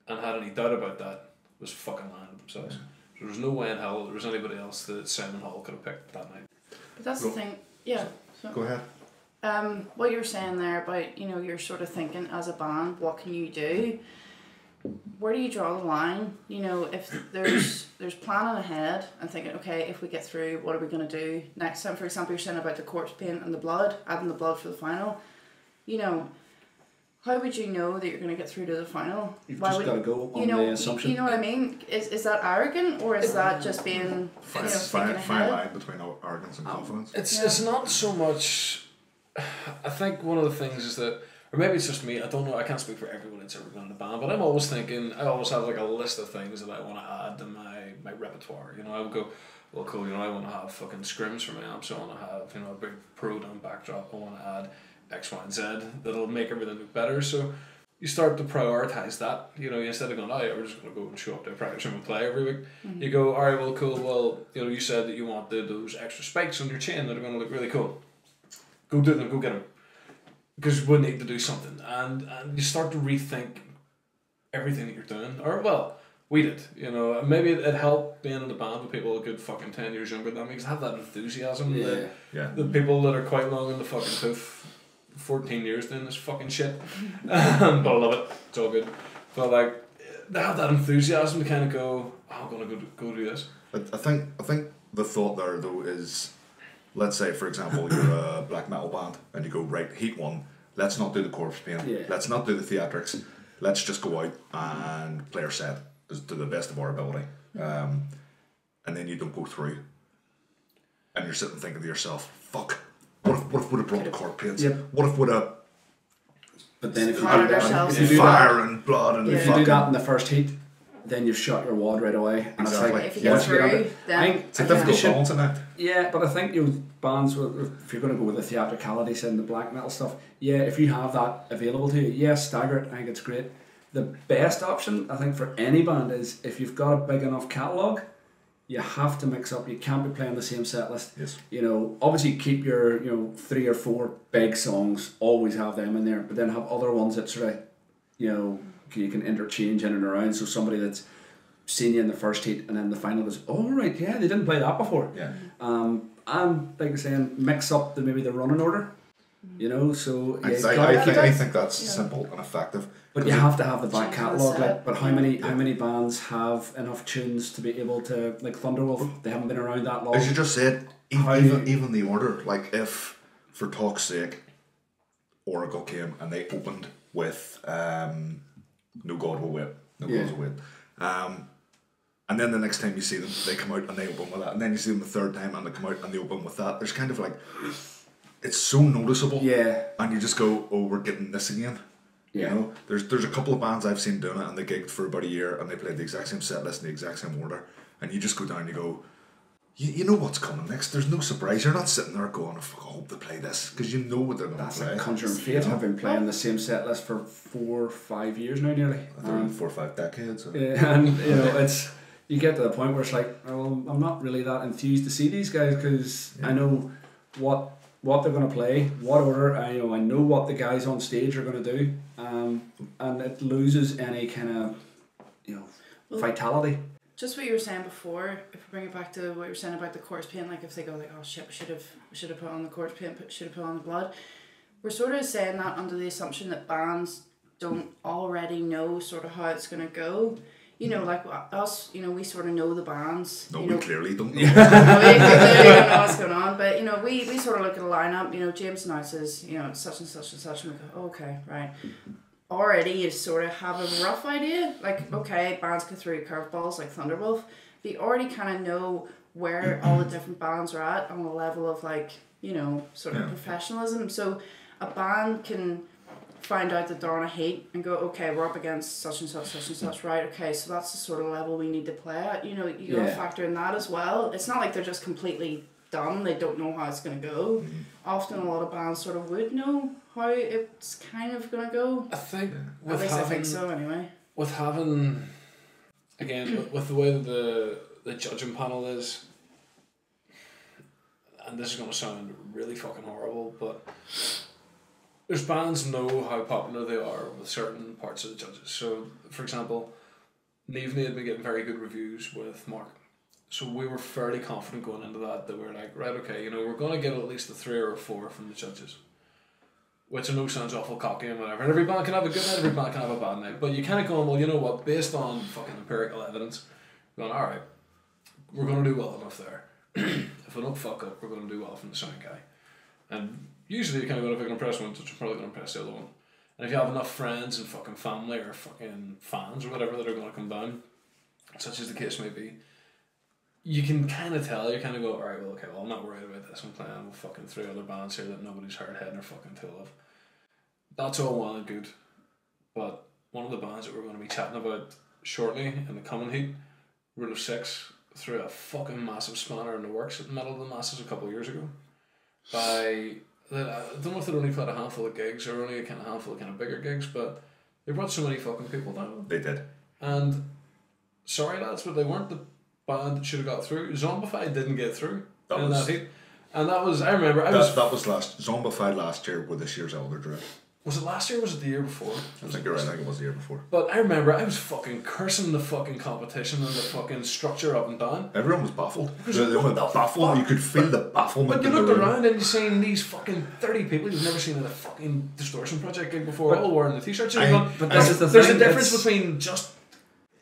and had any doubt about that was fucking lying to themselves. Yeah. There was no way in hell there was anybody else that Simon Hall could have picked that night. But that's the thing. Yeah. So, go ahead. What you were saying there about, you know, you're sort of thinking as a band, what can you do? Where do you draw the line? You know, if there's planning ahead and thinking, okay, if we get through, what are we going to do next time? For example, you're saying about the corpse paint and the blood, adding the blood for the final. You know, how would you know that you're going to get through to the final? You've just got to go on the assumption. You know what I mean? Is that arrogant, or is that just being fine line between arrogance and confidence? It's not so much. I think one of the things is that, or maybe it's just me, I don't know, I can't speak for everyone that's ever been in a band, but I'm always thinking, I always have like a list of things that I want to add to my repertoire. You know, I would go, well, cool, you know, I want to have fucking scrims for my amps, I want to have, you know, a big pro down backdrop, I want to add X, Y, and Z that'll make everything look better. So you start to prioritise that, you know, instead of going, oh yeah, we're just going to go and show up to a practice room and play every week. You go, alright, well, cool, well, you know, you said that you wanted those extra spikes on your chain that are going to look really cool. Go do them, go get them. Because we need to do something, and you start to rethink everything that you're doing, or well, we did, you know. Maybe it helped being in the band with people a good fucking 10 years younger than me, because I have that enthusiasm that people that are quite long in the fucking tooth, 14 years doing this fucking shit, but I love it. It's all good. But like, they have that enthusiasm to kind of go, oh, I'm gonna go do this. I think the thought there though is, let's say, for example, you're a black metal band and you go, right, Heat 1, let's not do the corpse paint, let's not do the theatrics, let's just go out and play our set to the best of our ability. And then you don't go through. And you're sitting thinking to yourself, fuck, what if we'd have brought the corpse paints? Yep. What if we'd have... But then if you do fire and blood and if you do that in the first heat, then you've shot your wad right away. And exactly. If you get through, then it's a difficult balancing act. Yeah, but I think bands, if you're going to go with the theatricalities and the black metal stuff, if you have that available to you, stagger it. I think it's great. The best option, I think, for any band is if you've got a big enough catalogue, you have to mix up. You can't be playing the same set list. Yes. You know, obviously keep your 3 or 4 big songs. Always have them in there, but then have other ones that sort of, you can interchange in and around. So somebody that's seen you in the first heat and then the final goes, oh right, yeah, they didn't play that before. Yeah. And like I'm saying, mix up maybe the running order. You know, so I think that's simple and effective. But you have to have the back catalogue. But how many bands have enough tunes to be able to, like Thunderwolf? They haven't been around that long. As you just said, even the order. Like if, for talk's sake, Oracle came and they opened with No God Will Wait, No God Will Wait, and then the next time you see them, they come out and they open with that, and then you see them the third time and they come out and they open with that. There's kind of like, it's so noticeable. Yeah. And you just go, oh, we're getting this again. Yeah. You know, there's a couple of bands I've seen doing it and they gigged for about a year and they played the exact same set list in the exact same order, and you just go down and you go, you know what's coming next. There's no surprise. You're not sitting there going, I hope they play this, because you know what they're going to play. That's like Conjuring Fate have been playing the same set list for 4 or 5 years now, nearly. I think 4 or 5 decades. And it's, you get to the point where it's like, well, I'm not really that enthused to see these guys, because I know what they're going to play, what order. I know what the guys on stage are going to do, and it loses any kind of vitality. Just what you were saying before, if we bring it back to what you were saying about the corpse paint, like if they go like, oh shit, we should have put on the corpse paint, should have put on the blood. We're sort of saying that under the assumption that bands don't already know sort of how it's going to go. you know, like us, you know, we sort of know the bands. No, you we know, clearly don't know. we clearly don't know what's going on, but you know, we sort of look at a lineup. You know, James announces, you know, such and such and such, and we go, okay, right. Already, you sort of have a rough idea. Like, okay, bands go through curveballs like Thunderwolf. But you already kind of know where all the different bands are at on a level of like, you know, sort of professionalism. So a band can find out that they're on a heat and go, okay, we're up against such and such, right? Okay, so that's the sort of level we need to play at. You know, you gotta factor in that as well. It's not like they're just completely done, they don't know how it's gonna go. Often a lot of bands sort of would know how it's kind of gonna go. I think at least I think so anyway. With having, again, with the way that the judging panel is, and this is gonna sound really fucking horrible, but there's bands know how popular they are with certain parts of the judges. So, for example, Neavney had been getting very good reviews with Mark. So we were fairly confident going into that we were like, right, okay, you know, we're going to get at least a 3 or a 4 from the judges. Which I know sounds awful cocky and whatever. And every band can have a good night, every band can have a bad night. But you kind of go, well, you know what, based on fucking empirical evidence, going, alright, we're going to do well enough there. If we don't fuck up, we're going to do well from the sound guy. And usually you kind of go, if I can impress one, you're probably going to impress the other one. And if you have enough friends and fucking family or fucking fans or whatever that are going to come down, such as the case may be, you can kind of tell, you kind of go, alright, well, okay, well, I'm not worried about this. I'm playing with fucking 3 other bands here that nobody's heard heading their fucking tail of. That's all well and good. But one of the bands that we're going to be chatting about shortly in the coming heat, Rule of 6, threw a fucking massive spanner in the works at the Middle of the Masses a couple of years ago. I don't know if they'd only played a handful of gigs or only a kind of handful of kind of bigger gigs, but they brought so many fucking people down. They did. And sorry lads, but they weren't the band that should have got through. Zombified didn't get through in that heat. And that was, I remember, that was last, Zombified last year with this year's Elder Druid. Was it last year or was it the year before? I think you're right, I think it was the year before. But I remember I was fucking cursing the fucking competition and the fucking structure up and down. Everyone was baffled. They were baffled. You could feel the bafflement. But you looked around and you're seeing these fucking 30 people you've never seen at a fucking Distortion Project gig before, all wearing the t-shirts. But this is the there's thing, a difference between just...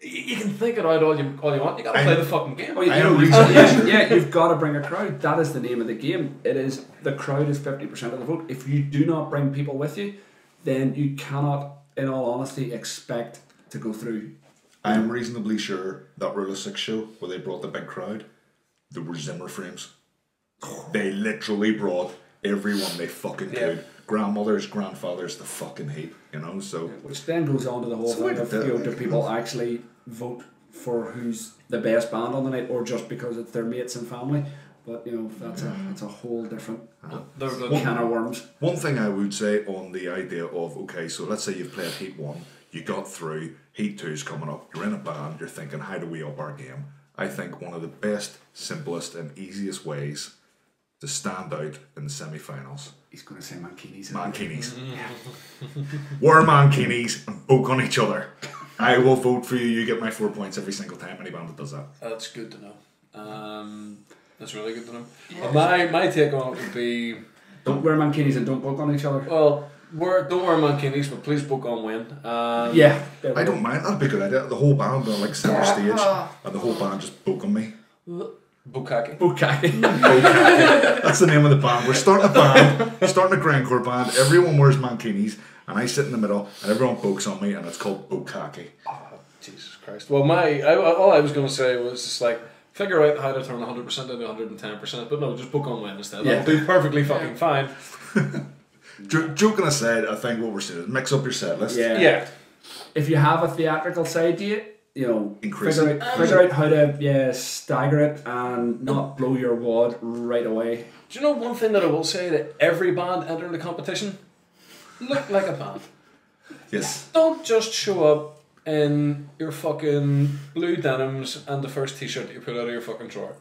You can think it out all you want. You gotta play the fucking game. Well, you've got to bring a crowd. That is the name of the game. It is, the crowd is 50% of the vote. If you do not bring people with you, then you cannot, in all honesty, expect to go through. I'm reasonably sure that Rule of 6 show where they brought the big crowd, there were Zimmer frames. They literally brought everyone they fucking could. Grandmothers, grandfathers, the fucking heat, you know, so... Which then goes on to the whole thing of, you know, do people actually vote for who's the best band on the night, or just because it's their mates and family? But, you know, that's a whole different can of worms. One thing I would say on the idea of, okay, so let's say you've played Heat 1, you got through, Heat 2's coming up, you're in a band, you're thinking, how do we up our game? I think one of the best, simplest and easiest ways to stand out in the semi-finals. He's going to say mankinis. Mankinis. Wear mankinis and poke on each other. I will vote for you, you get my 4 points every single time, any band that does that. That's good to know. That's really good to know. My take on it would be... Don't wear mankinis and don't poke on each other. Well, don't wear mankinis, but please poke on Wayne. I don't mind, that'd be a good idea. The whole band on like centre stage and the whole band just poke on me. Bukaki. That's the name of the band. We're starting a band, starting a grindcore band. Everyone wears mankinis, and I sit in the middle, and everyone pokes on me, and it's called Bukaki. Oh, Jesus Christ! Well, all I was going to say was just like figure out how to turn 100% into 110%, but no, just poke on Wayne instead. That'll do perfectly fucking fine. Joking aside, I think what we're saying is mix up your set list. Yeah. If you have a theatrical side to it, you know, figure out how to stagger it and not blow your wad right away. Do you know one thing that I will say to every band entering the competition? Look like a band. Yes. Don't just show up in your fucking blue denims and the first t-shirt that you pull out of your fucking drawer.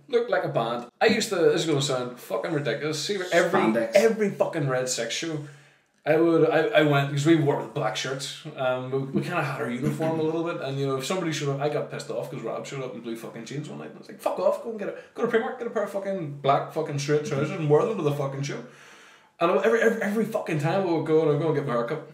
Look like a band. I used to, this is going to sound fucking ridiculous, see every fucking Red 6 show, I went, because we wore black shirts, we kind of had our uniform a little bit, and you know, if somebody showed up, I got pissed off because Rob showed up in blue fucking jeans one night, and I was like, fuck off, go to Primark, get a pair of fucking black fucking straight trousers and wear them to the fucking show. And every fucking time we would go and I'd go and get my haircut.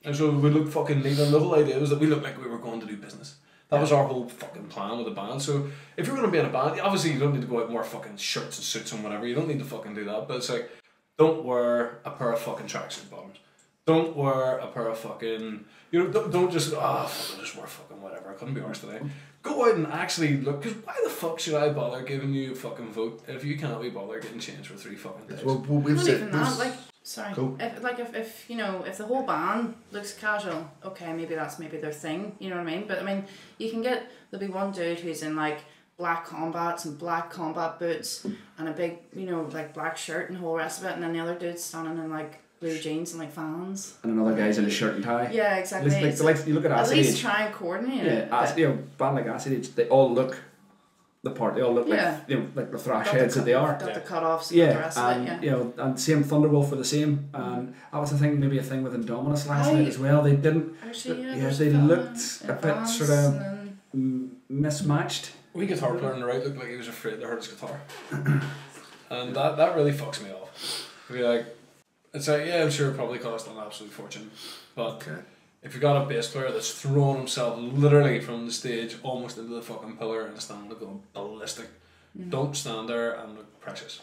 And so we looked fucking neat, and the whole idea was that we looked like we were going to do business. That was our whole fucking plan with the band. So if you're going to be in a band, obviously you don't need to go out and wear fucking shirts and suits and whatever. You don't need to fucking do that. But it's like, don't wear a pair of fucking tracksuit bottoms. Don't wear a pair of fucking... don't just, fucking just wear fucking whatever. I couldn't be worse today. Go out and actually look, because why the fuck should I bother giving you a fucking vote if you can't be bothered getting changed for 3 fucking days? Well, we've not said even that, like, sorry. Cool. If if the whole band looks casual, okay, maybe that's their thing, you know what I mean? But I mean, you can get, there'll be one dude who's in like black combats and black combat boots and a big, like black shirt and the whole rest of it, and then the other dude's standing in like blue jeans and like fans. And another guy's in a shirt and tie. Yeah, exactly. Like you look at Acid Age. At least Age. try and coordinate it. Yeah, band like Acid Age, they all look the part. They all look like like the thrash heads that they are. Got the cut-offs. Yeah, And the rest and of it, and same Thunderwolf were the same. And that was maybe a thing with Indominus last night as well. They didn't. Actually, they looked a bit sort of mismatched. We guitar player on the right looked like he was afraid to hurt his guitar. And that really fucks me off. Be like, it's like, yeah, I'm sure it probably cost an absolute fortune. But if you got a bass player that's throwing himself literally from the stage almost into the fucking pillar and standing there going ballistic, don't stand there and look precious.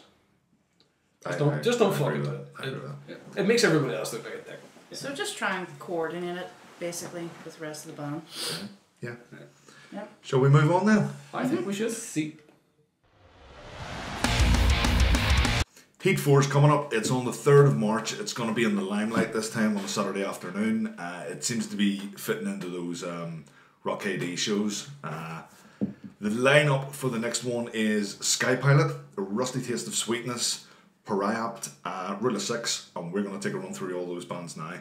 Just don't fucking do it. It makes everybody else look like a dick. So just try and coordinate it basically with the rest of the band. Yeah. Yep. Shall we move on then? I think we should. Heat 4 is coming up. It's on the 3rd of March. It's going to be in the limelight this time on a Saturday afternoon. It seems to be fitting into those Rock AD shows. The lineup for the next one is Sky Pilot, A Rusty Taste of Sweetness, Pariapt, Rule of 6, and we're going to take a run through all those bands now.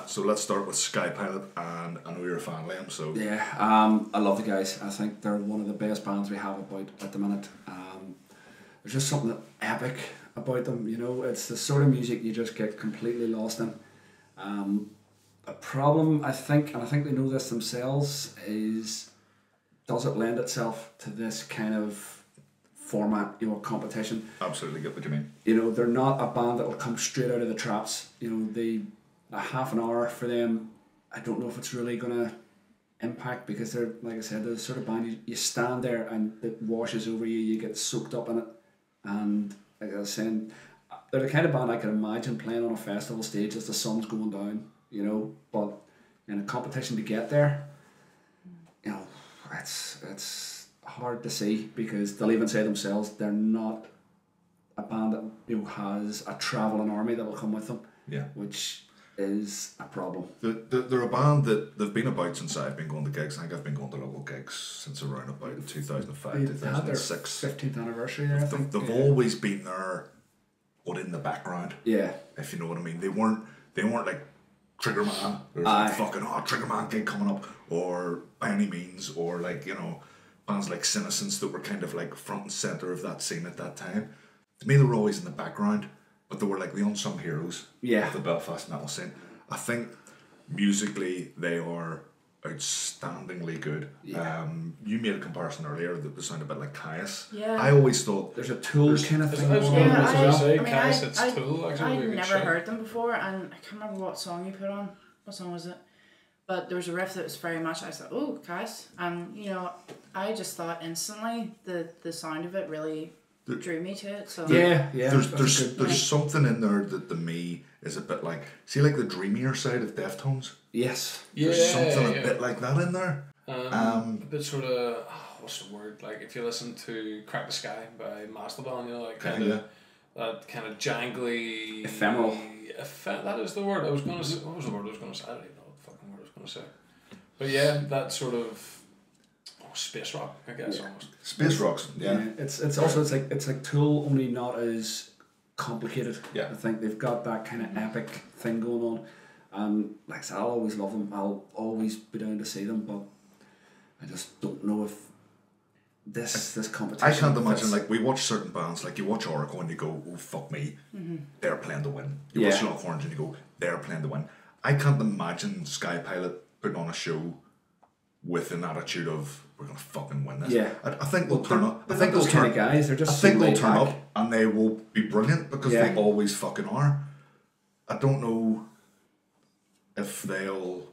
So let's start with Sky Pilot, and I know you're a fan, Liam. So yeah, I love the guys. I think they're one of the best bands we have about at the minute. There's just something epic about them, it's the sort of music you just get completely lost in. A problem, I think, and I think they know this themselves, is does it lend itself to this kind of format, competition? Absolutely get what you mean. They're not a band that will come straight out of the traps. A half an hour for them, I don't know if it's really going to impact, because they're, like I said, they're the sort of band you stand there and it washes over you, you get soaked up in it, and like I was saying, they're the kind of band I can imagine playing on a festival stage as the sun's going down, but in a competition to get there, it's hard to see, because they'll even say themselves they're not a band that has a travelling army that will come with them, which is a problem. They're a band that they've been about since I've been going to gigs. I think I've been going to local gigs since around about 2005, 2006. Their 15th anniversary there, I think. They've always been there, but in the background. Yeah. If you know what I mean. They weren't like Trigger Man. There's like fucking Trigger Man gig coming up, or by any means, or like, bands like Senescence that were kind of like front and centre of that scene at that time. To me, they were always in the background, but they were like the unsung heroes of the Belfast metal scene. I think musically they are outstandingly good. Yeah. You made a comparison earlier that they sound a bit like Caius. Yeah. I always thought there's a Tool kind of thing. I Tool, never heard them before, and I can't remember what song you put on. What song was it? But there was a riff that was very much, I thought, oh, Caius. And, I just thought instantly the sound of it really drew me to it. So yeah. There's something in there that to me is a bit like, see, like the dreamier side of Deftones. Yes. There's something a bit like that in there. A bit sort of, what's the word? Like if you listen to Crack the Sky by Mastodon, like that kind of jangly, ephemeral. That is the word I was going to say. What was the word I was going to say? I don't even know what the fucking word I was going to say. But yeah, that sort of space rock, I guess, almost. Space rocks, yeah. It's also it's like Tool, only not as complicated. Yeah. I think they've got that kind of epic thing going on, and like I said, I'll always love them. I'll always be down to see them, but I just don't know if this competition. I can't imagine, like, we watch certain bands, like you watch Oracle and you go, oh fuck me, they're playing to win. You watch Longhorns and you go, they're playing to win. I can't imagine Sky Pilot putting on a show with an attitude of, we're gonna fucking win this. Yeah. I think they'll turn up. I think those kind of guys, they're just. I think they'll turn up and they will be brilliant, because they always fucking are. I don't know if they'll.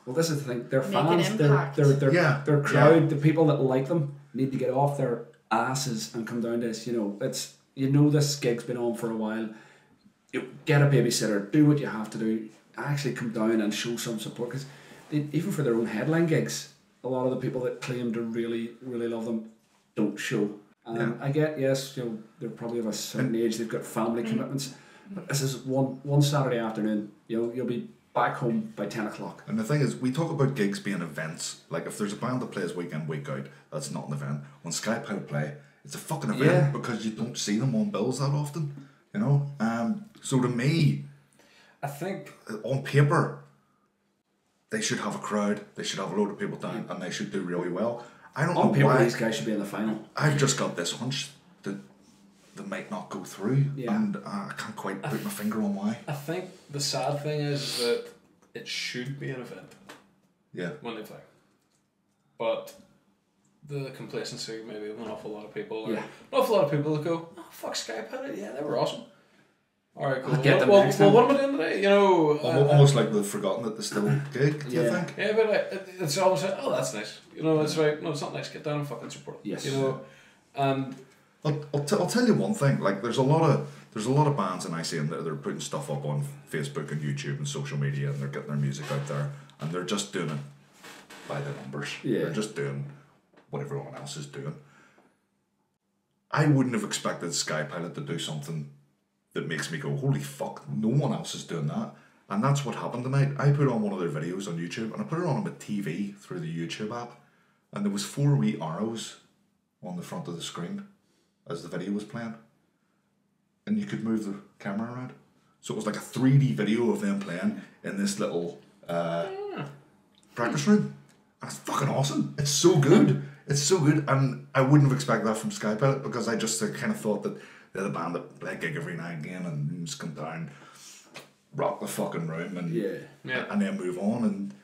Well, this is the thing. Their Make fans, an their impact. their crowd, the people that like them, need to get off their asses and come down to this. It's this gig's been on for a while. You get a babysitter, do what you have to do. Actually, come down and show some support, because even for their own headline gigs, a lot of the people that claim to really, really love them don't show. I get, yes, they're probably of a certain age, they've got family commitments, but this is one Saturday afternoon. You'll be back home by 10 o'clock. And the thing is, we talk about gigs being events. Like, if there's a band that plays week in, week out, that's not an event. When Sky Pilot play, it's a fucking event because you don't see them on bills that often. So to me, I think on paper, they should have a crowd. They should have a load of people down, and they should do really well. I don't know why these guys should be in the final. I've just got this hunch that they might not go through, and I can't quite put my finger on why. I think the sad thing is that it should be an event. Yeah. When they play, but the complacency maybe of an awful lot of people. An awful lot of people that go, "Oh fuck, Sky Pilot, yeah, they were awesome." All right, cool. Well, what am I doing today? Almost like they've forgotten that they still gig. Do you think? Yeah, but it's almost like, oh, that's nice. It's right. No, it's not nice. Get down and fucking support. Yes. And I'll tell you one thing. Like, there's a lot of bands, and I see them that they're putting stuff up on Facebook and YouTube and social media, and they're getting their music out there, and they're just doing it by the numbers. Yeah. They're just doing what everyone else is doing. I wouldn't have expected Sky Pilot to do something that makes me go, holy fuck, no one else is doing that. And that's what happened tonight. I put on one of their videos on YouTube, and I put it on my TV through the YouTube app, and there was 4 wee arrows on the front of the screen as the video was playing, and you could move the camera around. So it was like a 3D video of them playing in this little practice room. And it's fucking awesome. It's so good. It's so good, and I wouldn't have expected that from Sky Pilot, because I just kind of thought that they're the band that play a gig every now and again and just come down, rock the fucking room, and and then move on. And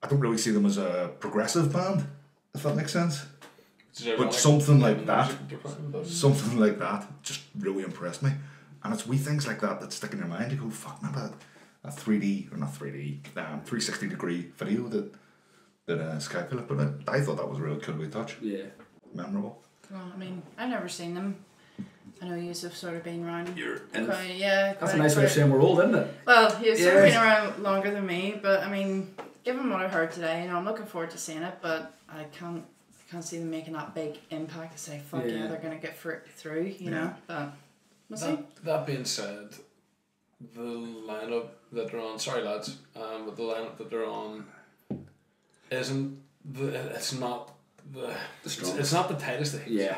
I don't really see them as a progressive band, if that makes sense. But something like that just really impressed me. And it's wee things like that stick in your mind. You go, fuck, remember a 3D, or not 3D, 360 degree video that Sky Pilot put out? I thought that was a really cool wee touch. Yeah. Memorable. Well, I mean, I've never seen them. I know you've sort of been around. That's a nice way of saying we're old, isn't it? Well, you've sort of been around longer than me, but I mean, given what I heard today, I'm looking forward to seeing it, but I can't see them making that big impact to say, fuck yeah, they're going to get through, you know, but we'll see. That being said, the lineup that they're on, sorry lads, but the lineup that they're on it's not the tightest thing. Yeah.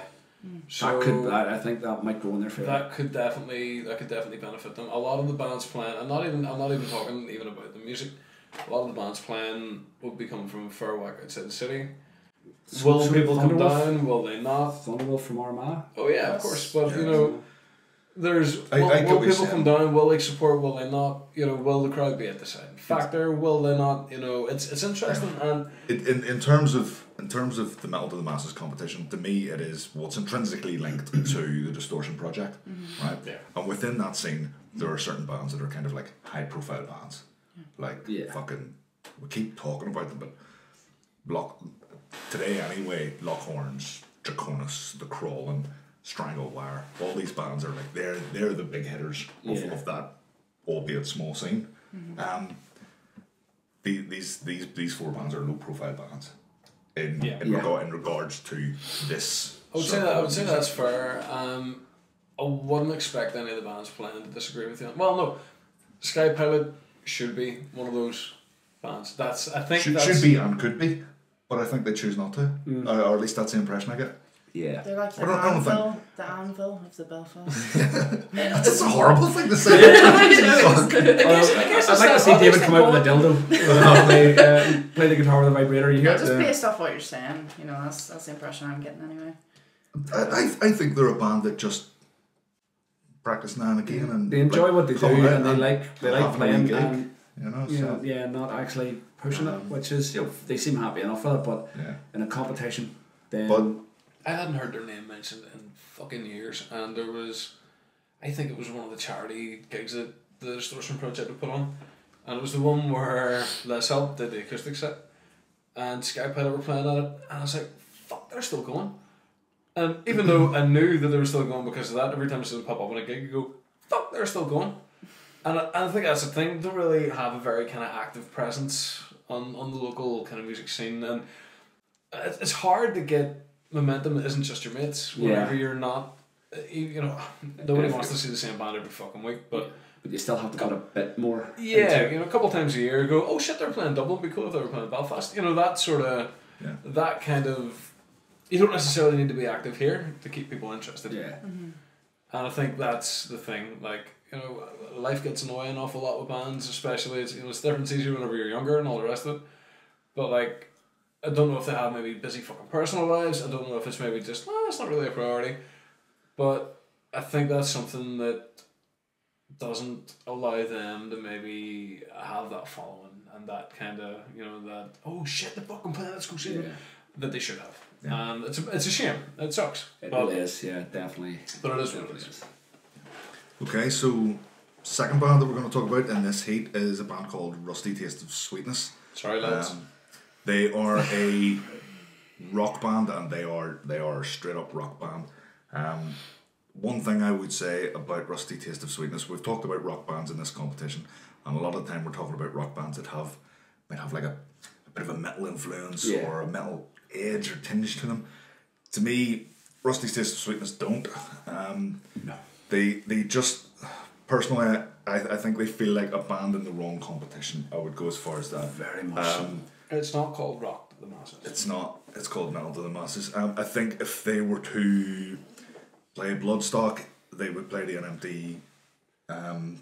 So I think that might go in their favour. That could definitely benefit them. A lot of the bands playing, I'm not even talking even about the music. A lot of the bands playing would be coming from far away outside the city. Will people come down? Will they not? Thunderwolf from Armagh. Oh yeah, of course. But will people come down? Will they support? Will they not? Will the crowd be at the same factor? Will they not? It's interesting. And in terms of the Metal to the Masses competition, to me it is what's intrinsically linked to the Distortion project, right? Yeah. And within that scene, there are certain bands that are kind of like high profile bands, fucking. We keep talking about them, but today anyway, Lockhorns, Draconis, The Crawling, Stranglewire, all these bands are like they're the big hitters of that, albeit small scene. These 4 bands are low profile bands in regards to this. I would say that's fair. I wouldn't expect any of the bands playing to disagree with you. Well, no, Sky Pilot should be one of those bands. Should be and could be, but I think they choose not to, or at least that's the impression I get. Yeah. They're like the anvil of the Belfast. That's a horrible thing to say. I guess I'd like to see David come out with a dildo. Play the guitar with a vibrator. Just based off what you're saying, that's the impression I'm getting anyway. I think they're a band that just practice now and again, and they enjoy what they do, and they like playing, gig, not actually pushing it, which is they seem happy enough with it, but in a competition, then. But I hadn't heard their name mentioned in fucking years, and I think it was one of the charity gigs that the Distortion Project would put on, And it was the one where Les Help did the acoustic set, and Sky Pilot were playing at it, and I was like, fuck, they're still going. And even though I knew that they were still going because of that, every time I see them pop up on a gig, you go, fuck, they're still going. And I think that's the thing, they don't really have a very kind of active presence on the local kind of music scene, and it's hard to get momentum that isn't just your mates whenever you're not, you know, nobody wants to see the same band every fucking week, but you still have to put a bit more. Yeah, you know, a couple of times a year, go, oh shit, they're playing Dublin, it'd be cool if they were playing Belfast. You know, that sort of, that kind of, you don't necessarily need to be active here to keep people interested. Yeah. And I think that's the thing, like, you know, life gets annoying an awful lot with bands, especially, it's, you know, it's different, it's easier whenever you're younger and all the rest of it. But like, I don't know if they have maybe busy fucking personal lives, I don't know if it's maybe just, well, it's not really a priority. But I think that's something that doesn't allow them to maybe have that following and that kind of, you know, that, oh shit, they're fucking playing, let's go see them, that they should have. And it's a shame, it sucks. It really is, yeah, definitely. But it is what it is. Okay, so second band that we're going to talk about in this heat is a band called Rusty Taste of Sweetness. Sorry lads. They are a rock band, and they are a straight up rock band. One thing I would say about Rusty Taste of Sweetness, we've talked about rock bands in this competition, and a lot of the time we're talking about rock bands that might have like a bit of a metal influence or a metal edge or tinge to them. To me, Rusty Taste of Sweetness don't. No. They just, personally, I think they feel like a band in the wrong competition. I would go as far as that. Very much so. It's not called rock to the masses. It's not. It's called metal to the masses. I think if they were to play Bloodstock, they would play to an empty tent.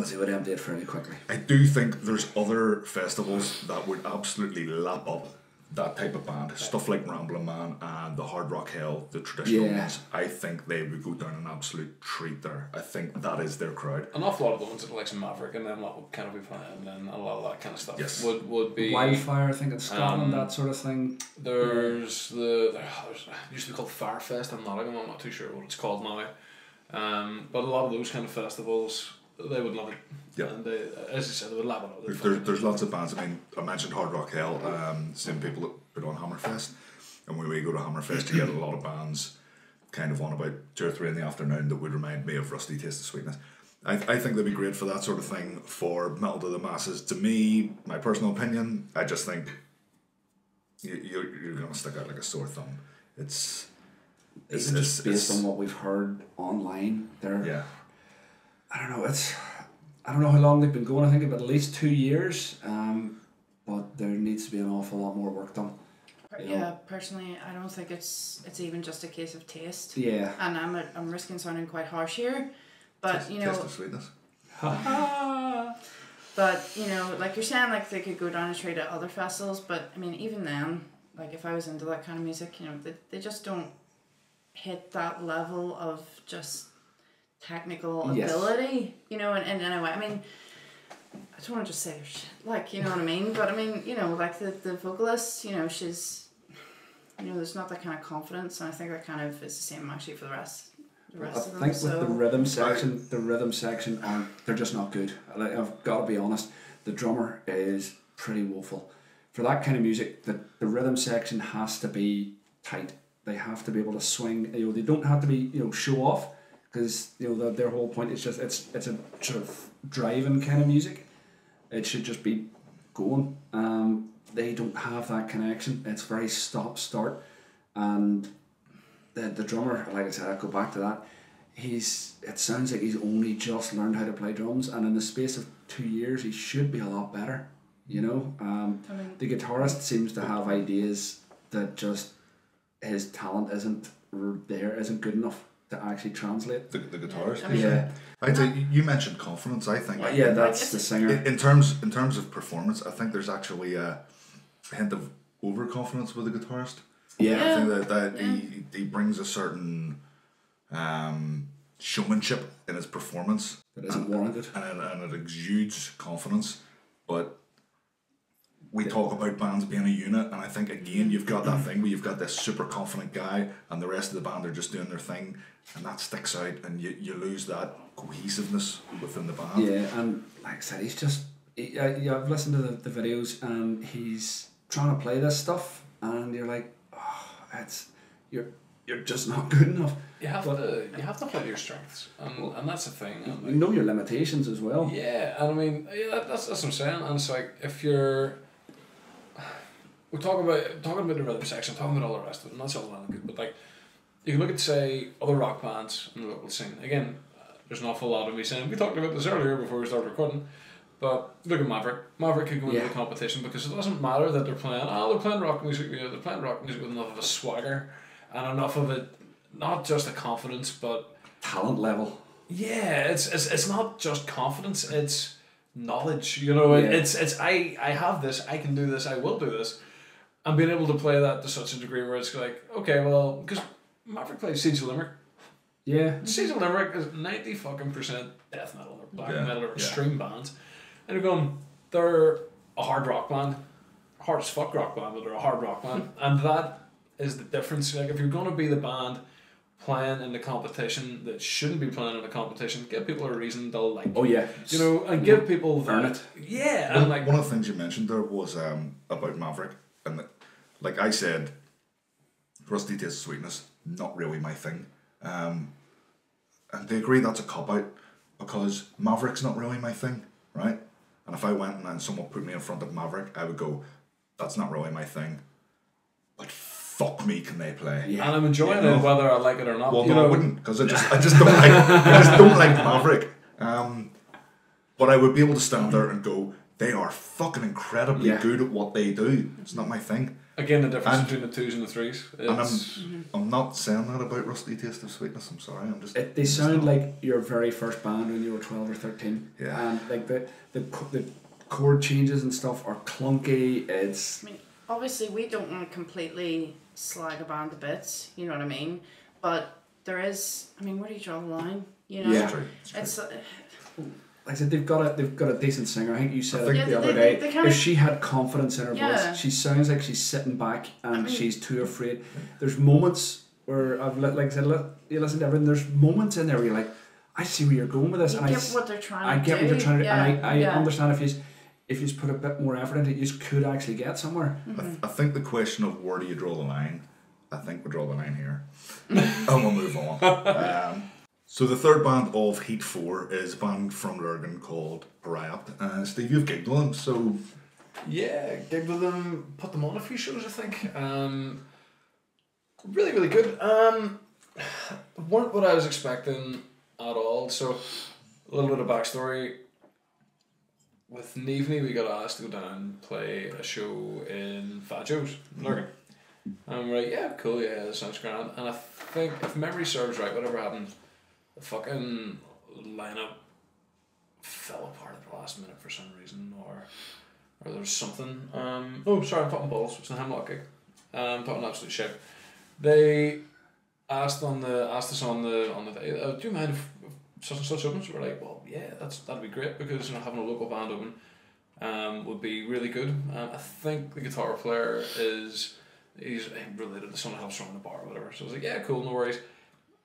They would empty it fairly quickly. I do think there's other festivals that would absolutely lap up that type of band. Stuff like Ramblin' Man and the Hard Rock Hell, the traditional ones. I think they would go down an absolute treat there. I think that is their crowd. An awful lot of the ones that like some Maverick and then lot would kind of be playing, and then a lot of that kind of stuff would be Wildfire, I think in Scotland, that sort of thing. There's it used to be called Firefest in Nottingham. I'm not too sure what it's called now. But a lot of those kind of festivals, they would love it. Yeah. And they, as you said, they would love it. There's lots of bands. I mean, I mentioned Hard Rock Hell, same people that put on Hammerfest. And when we go to Hammerfest, you get a lot of bands kind of on about 2 or 3 in the afternoon that would remind me of Rusty Taste of Sweetness. I think they'd be great for that sort of thing, for metal to the masses. To me, my personal opinion, I just think you're going to stick out like a sore thumb. It's just based on what we've heard online. I don't know. I don't know how long they've been going. I think about at least 2 years. But there needs to be an awful lot more work done. Personally, I don't think it's even just a case of taste. Yeah. And I'm risking sounding quite harsh here, but you know. Taste of Sweetness. But you know, like you're saying, like they could go down and trade at other festivals. But I mean, even then, like if I was into that kind of music, you know, they just don't hit that level of just technical ability, you know, and anyway, I mean, I don't want to just say shit, like, you know what I mean, but I mean, you know, like the vocalist, you know, she's, you know, there's not that kind of confidence, and I think that kind of is the same actually for the rest of them. I think with the rhythm section, they're just not good. Like, I've got to be honest, the drummer is pretty woeful. For that kind of music, the rhythm section has to be tight. They have to be able to swing, you know, they don't have to be, you know, show off, because, you know, their whole point is just, it's a sort of driving kind of music. It should just be going. They don't have that connection. It's very stop-start, and the drummer, like I said, I go back to that, it sounds like he's only just learned how to play drums, and in the space of 2 years he should be a lot better, you know. The guitarist seems to have ideas that just his talent isn't good enough to actually translate. The guitarist? Yeah. I'd say you mentioned confidence, I think. Yeah, that's the singer. In terms of performance, I think there's actually a hint of overconfidence with the guitarist. Yeah. I think that he brings a certain showmanship in his performance. That isn't warranted. And it exudes confidence. But we talk about bands being a unit, and I think again you've got that thing where you've got this super confident guy and the rest of the band are just doing their thing, and that sticks out, and you lose that cohesiveness within the band. Yeah, and like I said, he's just. I've listened to the videos, and he's trying to play this stuff, and you're like, oh, you're just not good enough. You have to play to your strengths, and that's the thing. And you know your limitations as well. Yeah, and I mean, that's what I'm saying. And it's like if we're talking about the rhythm section, talking about all the rest of it, and that's all well and good. But like, you can look at say other rock bands in the local scene. Again, there's an awful lot of me saying we talked about this earlier before we started recording. But look at Maverick. Maverick could go into the competition because it doesn't matter that they're playing rock music. They're playing rock music with enough of a swagger and enough of it, not just a confidence, but talent level. Yeah, it's not just confidence. It's knowledge. You know, it's I have this. I can do this. I will do this. And being able to play that to such a degree where it's like, okay, well, because Maverick plays Siege of Limerick. Yeah. Siege of Limerick is 90% death metal or black metal or extreme bands. And you're going, they're a hard rock band, hard as fuck rock band, but they're a hard rock band. And that is the difference. Like, if you're going to be the band playing in the competition that shouldn't be playing in the competition, give people a reason they'll like. Oh, yeah. You know, and give people earn it. Yeah. And like one of the things you mentioned there was about Maverick. And like I said, Rusty Taste of Sweetness, not really my thing. And they agree that's a cop-out because Maverick's not really my thing, right? And if I went and someone put me in front of Maverick, I would go, that's not really my thing. But fuck me, can they play? Yeah. And I'm enjoying it whether I like it or not. Well, no, I wouldn't, because I just don't like Maverick. But I would be able to stand there and go, they are fucking incredibly good at what they do. It's not my thing. Again, the difference between the twos and the threes. And I'm not saying that about Rusty Taste of Sweetness. I'm sorry. I'm just. They sound like your very first band when you were 12 or 13. Yeah. And like the chord changes and stuff are clunky. It's. I mean, obviously we don't want to completely slag a band to bits. You know what I mean? But there is. I mean, where do you draw the line? You know. Yeah. It's true. It's. Like I said, they've got a decent singer. I think you said it the other they day. kinda, if she had confidence in her voice, she sounds like she's sitting back and she's too afraid. There's moments where like I said, you listen to everything. There's moments in there where you're like, I see where you're going with this. You and get what they're trying to do. I get what they're trying to do, and I Yeah. understand if you put a bit more effort into it, you could actually get somewhere. I think the question of where do you draw the line, I think we draw the line here. And we'll move on. So the third band of Heat 4 is a band from Lurgan called Pariah. Steve, you've gigged with them, so... Yeah, gigged with them, put them on a few shows, I think. Really, really good. Weren't what I was expecting at all. So, a little bit of backstory. With Nevney, we got asked to go down and play a show in Fat Joe's, Lurgan. And we're like, yeah, cool, yeah, that sounds grand. And I think, if memory serves right, whatever happened, the fucking lineup fell apart at the last minute for some reason, or there's something. I'm talking balls. It's a Hemlock gig. Talking absolute shit. They asked us on the day, do you mind if such and such opens? We're like, well, yeah, that'd be great because having a local band open would be really good. I think the guitar player he's related to someone who helps run the bar or whatever. So I was like, yeah, cool, no worries.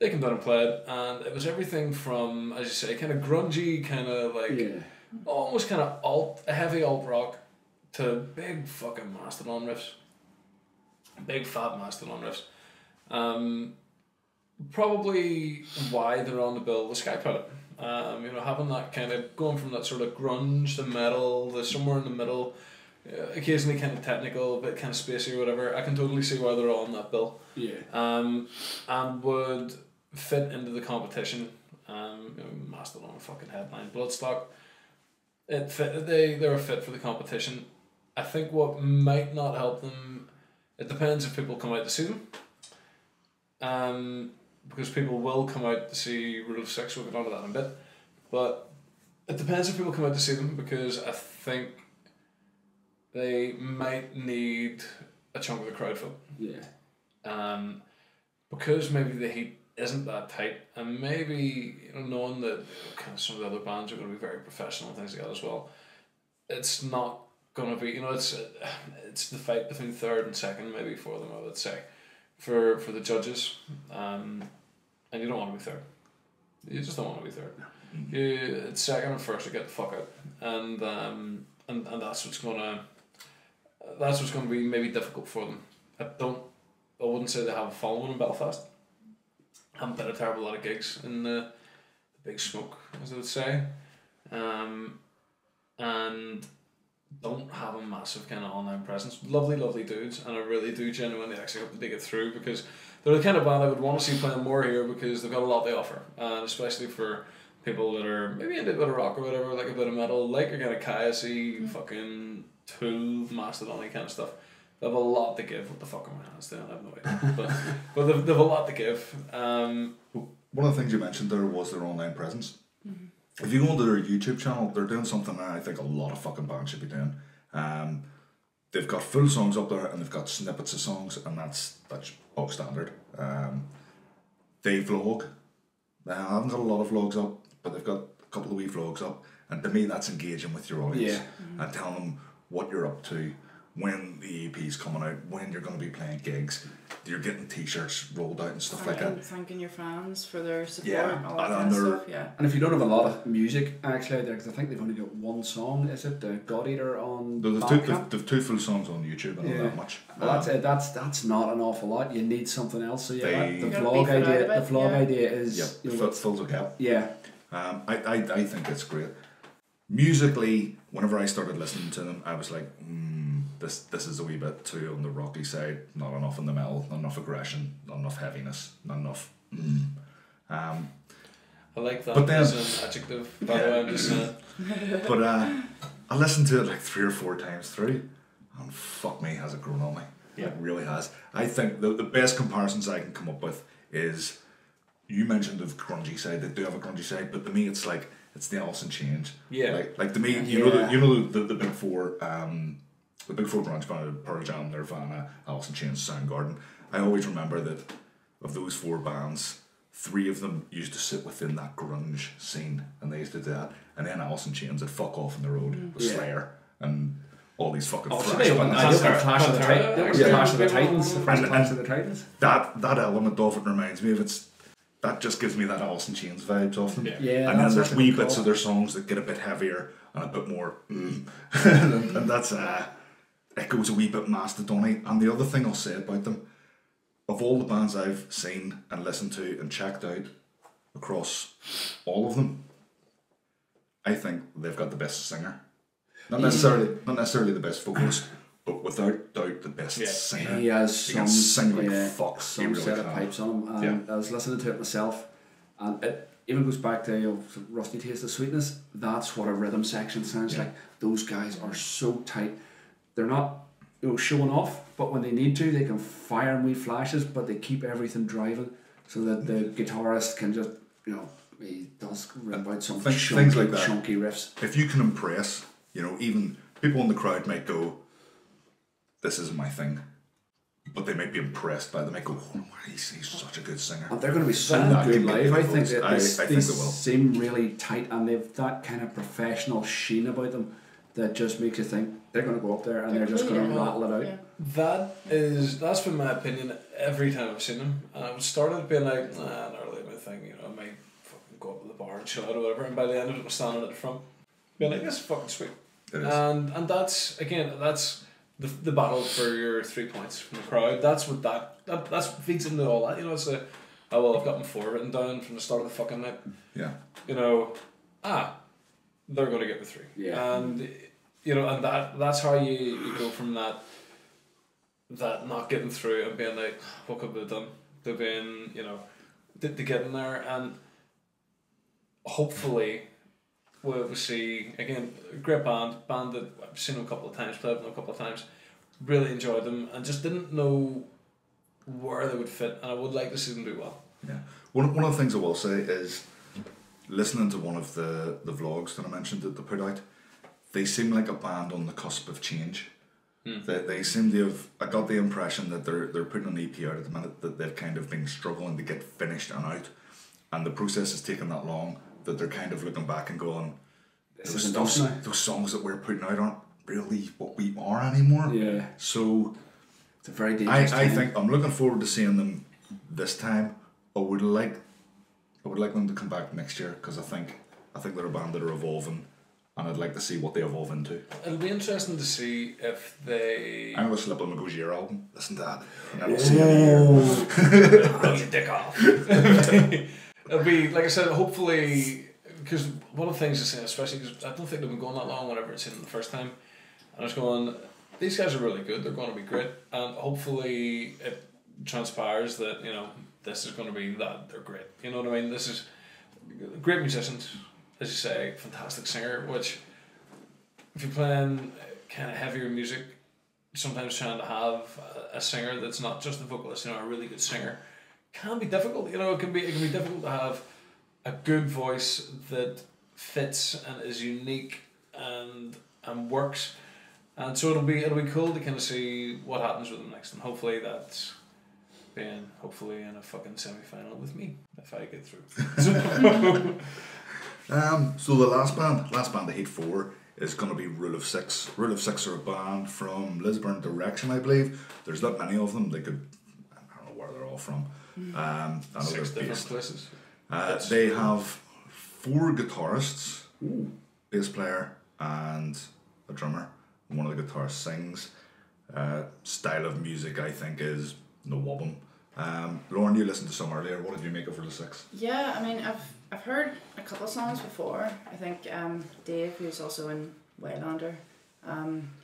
They came down and played, and it was everything from, as you say, kind of grungy, kind of like almost kind of heavy alt rock, to big fucking Mastodon riffs, big fat Mastodon riffs. Probably why they're on the bill was Sky Pilot. Having that kind of going from that sort of grunge to metal, to somewhere in the middle. Occasionally kind of technical, but kind of spacey or whatever. I can totally see why they're on that bill. Yeah. And would fit into the competition. Mastodon fucking headline, Bloodstock. It fit. They were fit for the competition. I think what might not help them. It depends if people come out to see them. Because people will come out to see Rule of 6. We'll get onto that in a bit. But it depends if people come out to see them, because I think they might need a chunk of the crowd foot. Yeah. Because maybe the heat isn't that tight, and maybe knowing that kind of some of the other bands are going to be very professional and things like that as well, it's not going to be it's the fight between third and second maybe for them, I would say, for the judges, and you don't want to be third. You just don't want to be third. It's second and first to get the fuck out, and that's what's gonna be maybe difficult for them. I wouldn't say they have a following in Belfast. Haven't been a terrible lot of gigs in the big smoke, as I would say, and don't have a massive kind of online presence. Lovely dudes, and I really do genuinely actually hope that they get through, because they're the kind of band I would want to see playing more here, because they've got a lot they offer, and especially for people that are maybe into a bit of rock or whatever, like a bit of metal, like a kind of Kayasy, fucking Tool, Mastodon kind of stuff. They have a lot to give. What the fuck are my hands doing? I have no idea. but they've a lot to give. One of the things you mentioned there was their online presence. If you go onto their YouTube channel, they're doing something that I think a lot of fucking bands should be doing. They've got full songs up there, and they've got snippets of songs, and that's bog standard. They vlog. They haven't got a lot of vlogs up, but they've got a couple of wee vlogs up, and to me that's engaging with your audience and telling them what you're up to, when the EP's coming out, when you're going to be playing gigs, you're getting t-shirts rolled out and stuff like that. Thanking your fans for their support Yeah. and all that kind of stuff. Yeah. And if you don't have a lot of music actually out there, because I think they've only got one song, is it God Eater on Bandcamp? They've two full songs on YouTube. I know that much. Well, that's not an awful lot. You need something else. So yeah, the You gotta vlog beef it out idea. a bit, The vlog yeah. idea is fills a gap. Yeah. I think it's great. Musically, whenever I started listening to them, I was like, this is a wee bit too on the rocky side. Not enough in the metal. Not enough aggression. Not enough heaviness. Not enough. I like that But then- as an adjective, by the way, I'm just saying. But I listened to it like 3 or 4 times through, and fuck me, has it grown on me. Yeah. It really has. I think the best comparisons I can come up with is, you mentioned the grungy side. They do have a grungy side, but to me it's like, it's the Alice in Chains. Yeah. Like to me, you know the big four, the big four grunge band, Pearl Jam, Nirvana, Alice in Chains, Soundgarden. I always remember that of those 4 bands, 3 of them used to sit within that grunge scene, and they used to do that. And then Alice in Chains would fuck off on the road with Slayer and all these fucking thrash bands. Clash of the Titans. Clash of the Titans. The first Clash of the Titans. That element of it reminds me of that just gives me that Alice in Chains vibes off them. Yeah, And then there's wee bits cool. of their songs that get a bit heavier and a bit more and that's it goes a wee bit Mastodon-y. And the other thing I'll say about them, of all the bands I've seen and listened to and checked out across all of them, I think they've got the best singer. Not necessarily the best vocalist, but without doubt the best singer. He has He can sing like fuck. He some really set of can. pipes on him, and I was listening to it myself, and it even goes back to Rusty Taste of Sweetness. That's what a rhythm section sounds like. Those guys are so tight. They're not showing off, but when they need to, they can fire in wee flashes, but they keep everything driving so that the guitarist can just he does rip out some things like that. chunky riffs. If you can impress, even people in the crowd might go, this isn't my thing, but they might be impressed by it. They might go, oh, he's such a good singer. And they're going to be so That good can get live. I people think votes. that I they think they will. seem really tight, and they've that kind of professional sheen about them that just makes you think they're going to go up there and they're just going to rattle it out. That's been my opinion every time I've seen them. And I started being like, not really my thing, I might fucking go up to the bar and chill out or whatever, and by the end of it I was standing at the front being like, this is fucking sweet. It is. And that's the battle for your 3 points from the crowd. That's what that feeds into all that. It's I've got my 4 written down from the start of the fucking night. Yeah. They're going to get the 3. Yeah. And and that's how you go from that not getting through and being like, what could we have done? To being, to getting there, and hopefully we'll see again a great band that I've seen them a couple of times, played with them a couple of times, really enjoyed them, and just didn't know where they would fit, and I would like to see them do well. Yeah. One of the things I will say is, listening to one of the vlogs that I mentioned that they put out, they seem like a band on the cusp of change. They seem to have, I got the impression that they're putting an EP out at the minute that they've kind of been struggling to get finished and out, and the process has taken that long that they're kind of looking back and going, those songs that we're putting out aren't really what we are anymore. Yeah. So it's a very dangerous I think I'm looking forward to seeing them this time. I would like I would like them to come back next year because I think they're a band that are evolving, and I'd like to see what they evolve into. It'll be interesting to see if they. I'm gonna slip on the Goes Year album. Listen to that, and then we'll see it in a year. Blow your dick off. It'll be like I said. Hopefully, because one of the things I say, especially because I don't think they've been going that long. Whenever it's in the first time, and I was going, these guys are really good. They're going to be great, and hopefully it transpires that this is going to be that they're great. You know what I mean? This is great musicians, as you say, fantastic singer. Which, if you're playing kind of heavier music, sometimes trying to have a singer that's not just a vocalist, a really good singer, can be difficult. It can be difficult to have a good voice that fits and is unique and works. And so it'll be cool to kind of see what happens with them next, and hopefully that's being in a fucking semi-final with me if I get through. So the last band, the Heat 4, is going to be Rule of Six. Rule of Six are a band from Lisburn Direction, I believe. There's not many of them. I don't know where they're all from. I know 6 they're different places. They have 4 guitarists, bass player, and a drummer. One of the guitarists sings. Style of music, I think, is no wobbum. Lauren, you listened to some earlier. What did you make of Rule of Six? Yeah, I mean, I've heard a couple of songs before. I think Dave, who's also in Waylander,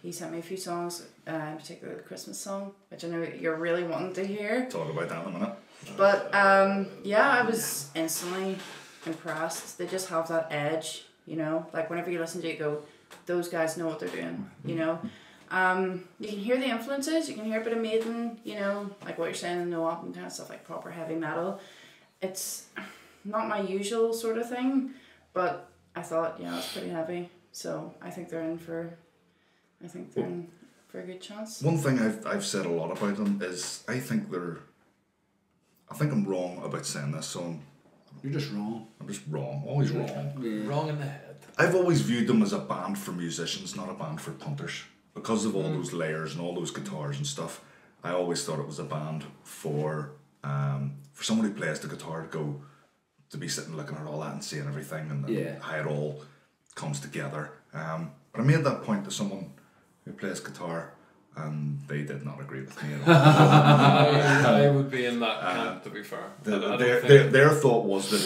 he sent me a few songs, in particular the Christmas song, which I know you're really wanting to hear. Talk about that in a minute. But yeah, I was instantly impressed. They just have that edge, like whenever you listen to it, you go, those guys know what they're doing, You can hear the influences, you can hear a bit of Maiden, like what you're saying in No Album kind of stuff, like proper heavy metal. It's not my usual sort of thing, but I thought, it's pretty heavy. So I think they're in for a good chance. One thing I've said a lot about them is I think I'm wrong about saying this, so you're just wrong. I'm just wrong. Always wrong. Yeah. Wrong in the head. I've always viewed them as a band for musicians, not a band for punters. Because of all those layers and all those guitars and stuff, I always thought it was a band for someone who plays the guitar to be sitting looking at all that and seeing everything and how it all comes together. But I made that point to someone who plays guitar, and they did not agree with me at all. I would be in that camp, to be fair. Their thought was that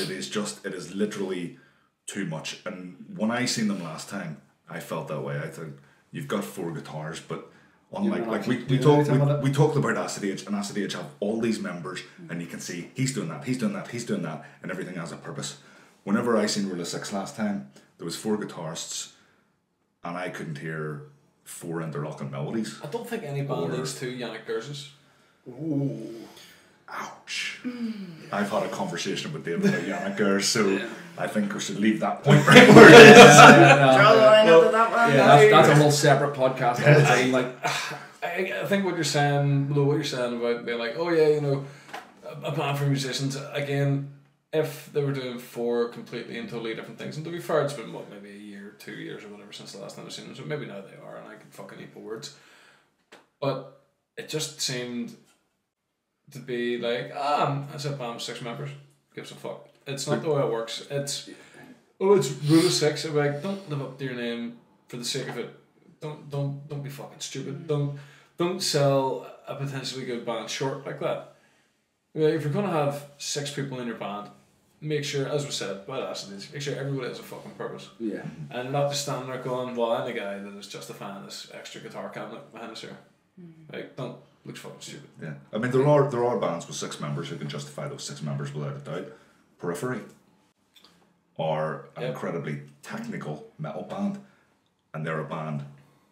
it is literally too much. And when I seen them last time, I felt that way. I think you've got 4 guitars, but unlike we talked about Acid Age, and Acid Age have all these members, and you can see he's doing that, and everything has a purpose. Whenever I seen Rule of Six last time, there was 4 guitarists, and I couldn't hear 4 interlocking melodies. I don't think any band needs 2 Yannick Gerzes. Ooh, ouch! I've had a conversation with David about Yannick Gerz, so I think we should leave that point right where it is. Draw the line under that one. Yeah, that's a whole separate podcast. I think what you're saying about being like, oh yeah, a band for musicians. Again, if they were doing 4 completely and totally different things, and to be fair, it's been maybe a year, 2 years, or whatever since the last time I've seen them. So maybe now they are, and I can fucking eat the words. But it just seemed to be like, it's a band with 6 members. Gives a fuck. It's not the way it works. It's Rule of Six. I'm like, don't live up to your name for the sake of it. Don't be fucking stupid. Don't sell a potentially good band short like that. If you're gonna have 6 people in your band, make sure, as we said, make sure everybody has a fucking purpose. Yeah. And not just standing there going, well, I'm the guy that is justifying this extra guitar cabinet behind us here. Like, don't look fucking stupid. Yeah, I mean there are bands with 6 members who can justify those 6 members without a doubt. Periphery are an incredibly technical metal band, and they're a band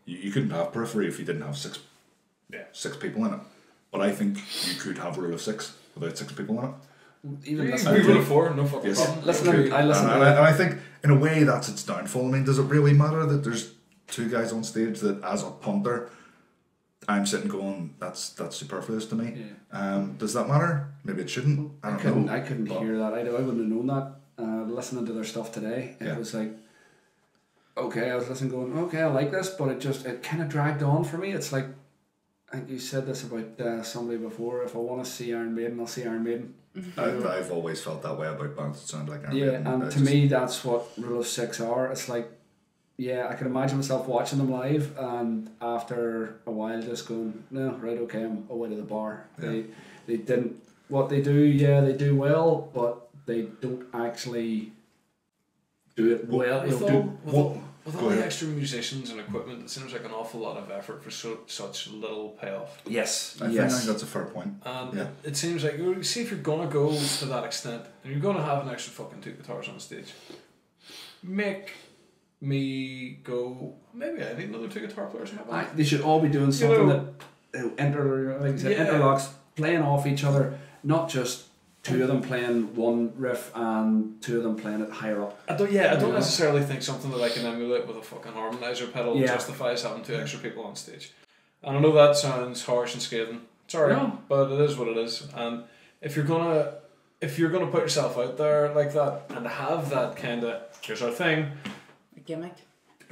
you couldn't have Periphery if you didn't have 6 people in it. But I think you could have Rule of Six without 6 people in it. Even Rule of 4, no fucking problem. And I think in a way that's its downfall. I mean, does it really matter that there's 2 guys on stage that, as a punter, I'm sitting going, that's superfluous to me. Yeah. Does that matter? Maybe it shouldn't. I couldn't hear that. I wouldn't have known that. Listening to their stuff today, it was like, okay, I was listening going, okay, I like this, but it kind of dragged on for me. It's like, think you said this about somebody before. If I want to see Iron Maiden, I'll see Iron Maiden. I've always felt that way about bands that sound like Iron Yeah, Maiden. and to me, that's what Rule of 6 are. It's like, yeah, I can imagine myself watching them live, and after a while, just going, no, right, okay, I'm away to the bar. Yeah. They didn't. What they do, yeah, they do well, but they don't actually do it well. With all the extra musicians and equipment, it seems like an awful lot of effort for such little payoff. Yes, I think that's a fair point. And it seems like, see, if you're gonna go to that extent, and you're gonna have an extra fucking 2 guitars on stage, make me go, maybe I need another 2 guitar players in my band. They should all be doing something that interlocks, playing off each other, not just 2 of them playing one riff and 2 of them playing it higher up. I don't necessarily think something that I can emulate with a fucking harmonizer pedal justifies having 2 extra people on stage. And I know that sounds harsh and scathing. Sorry, but it is what it is. And if you're gonna put yourself out there like that and have that kind of, here's our thing. A gimmick.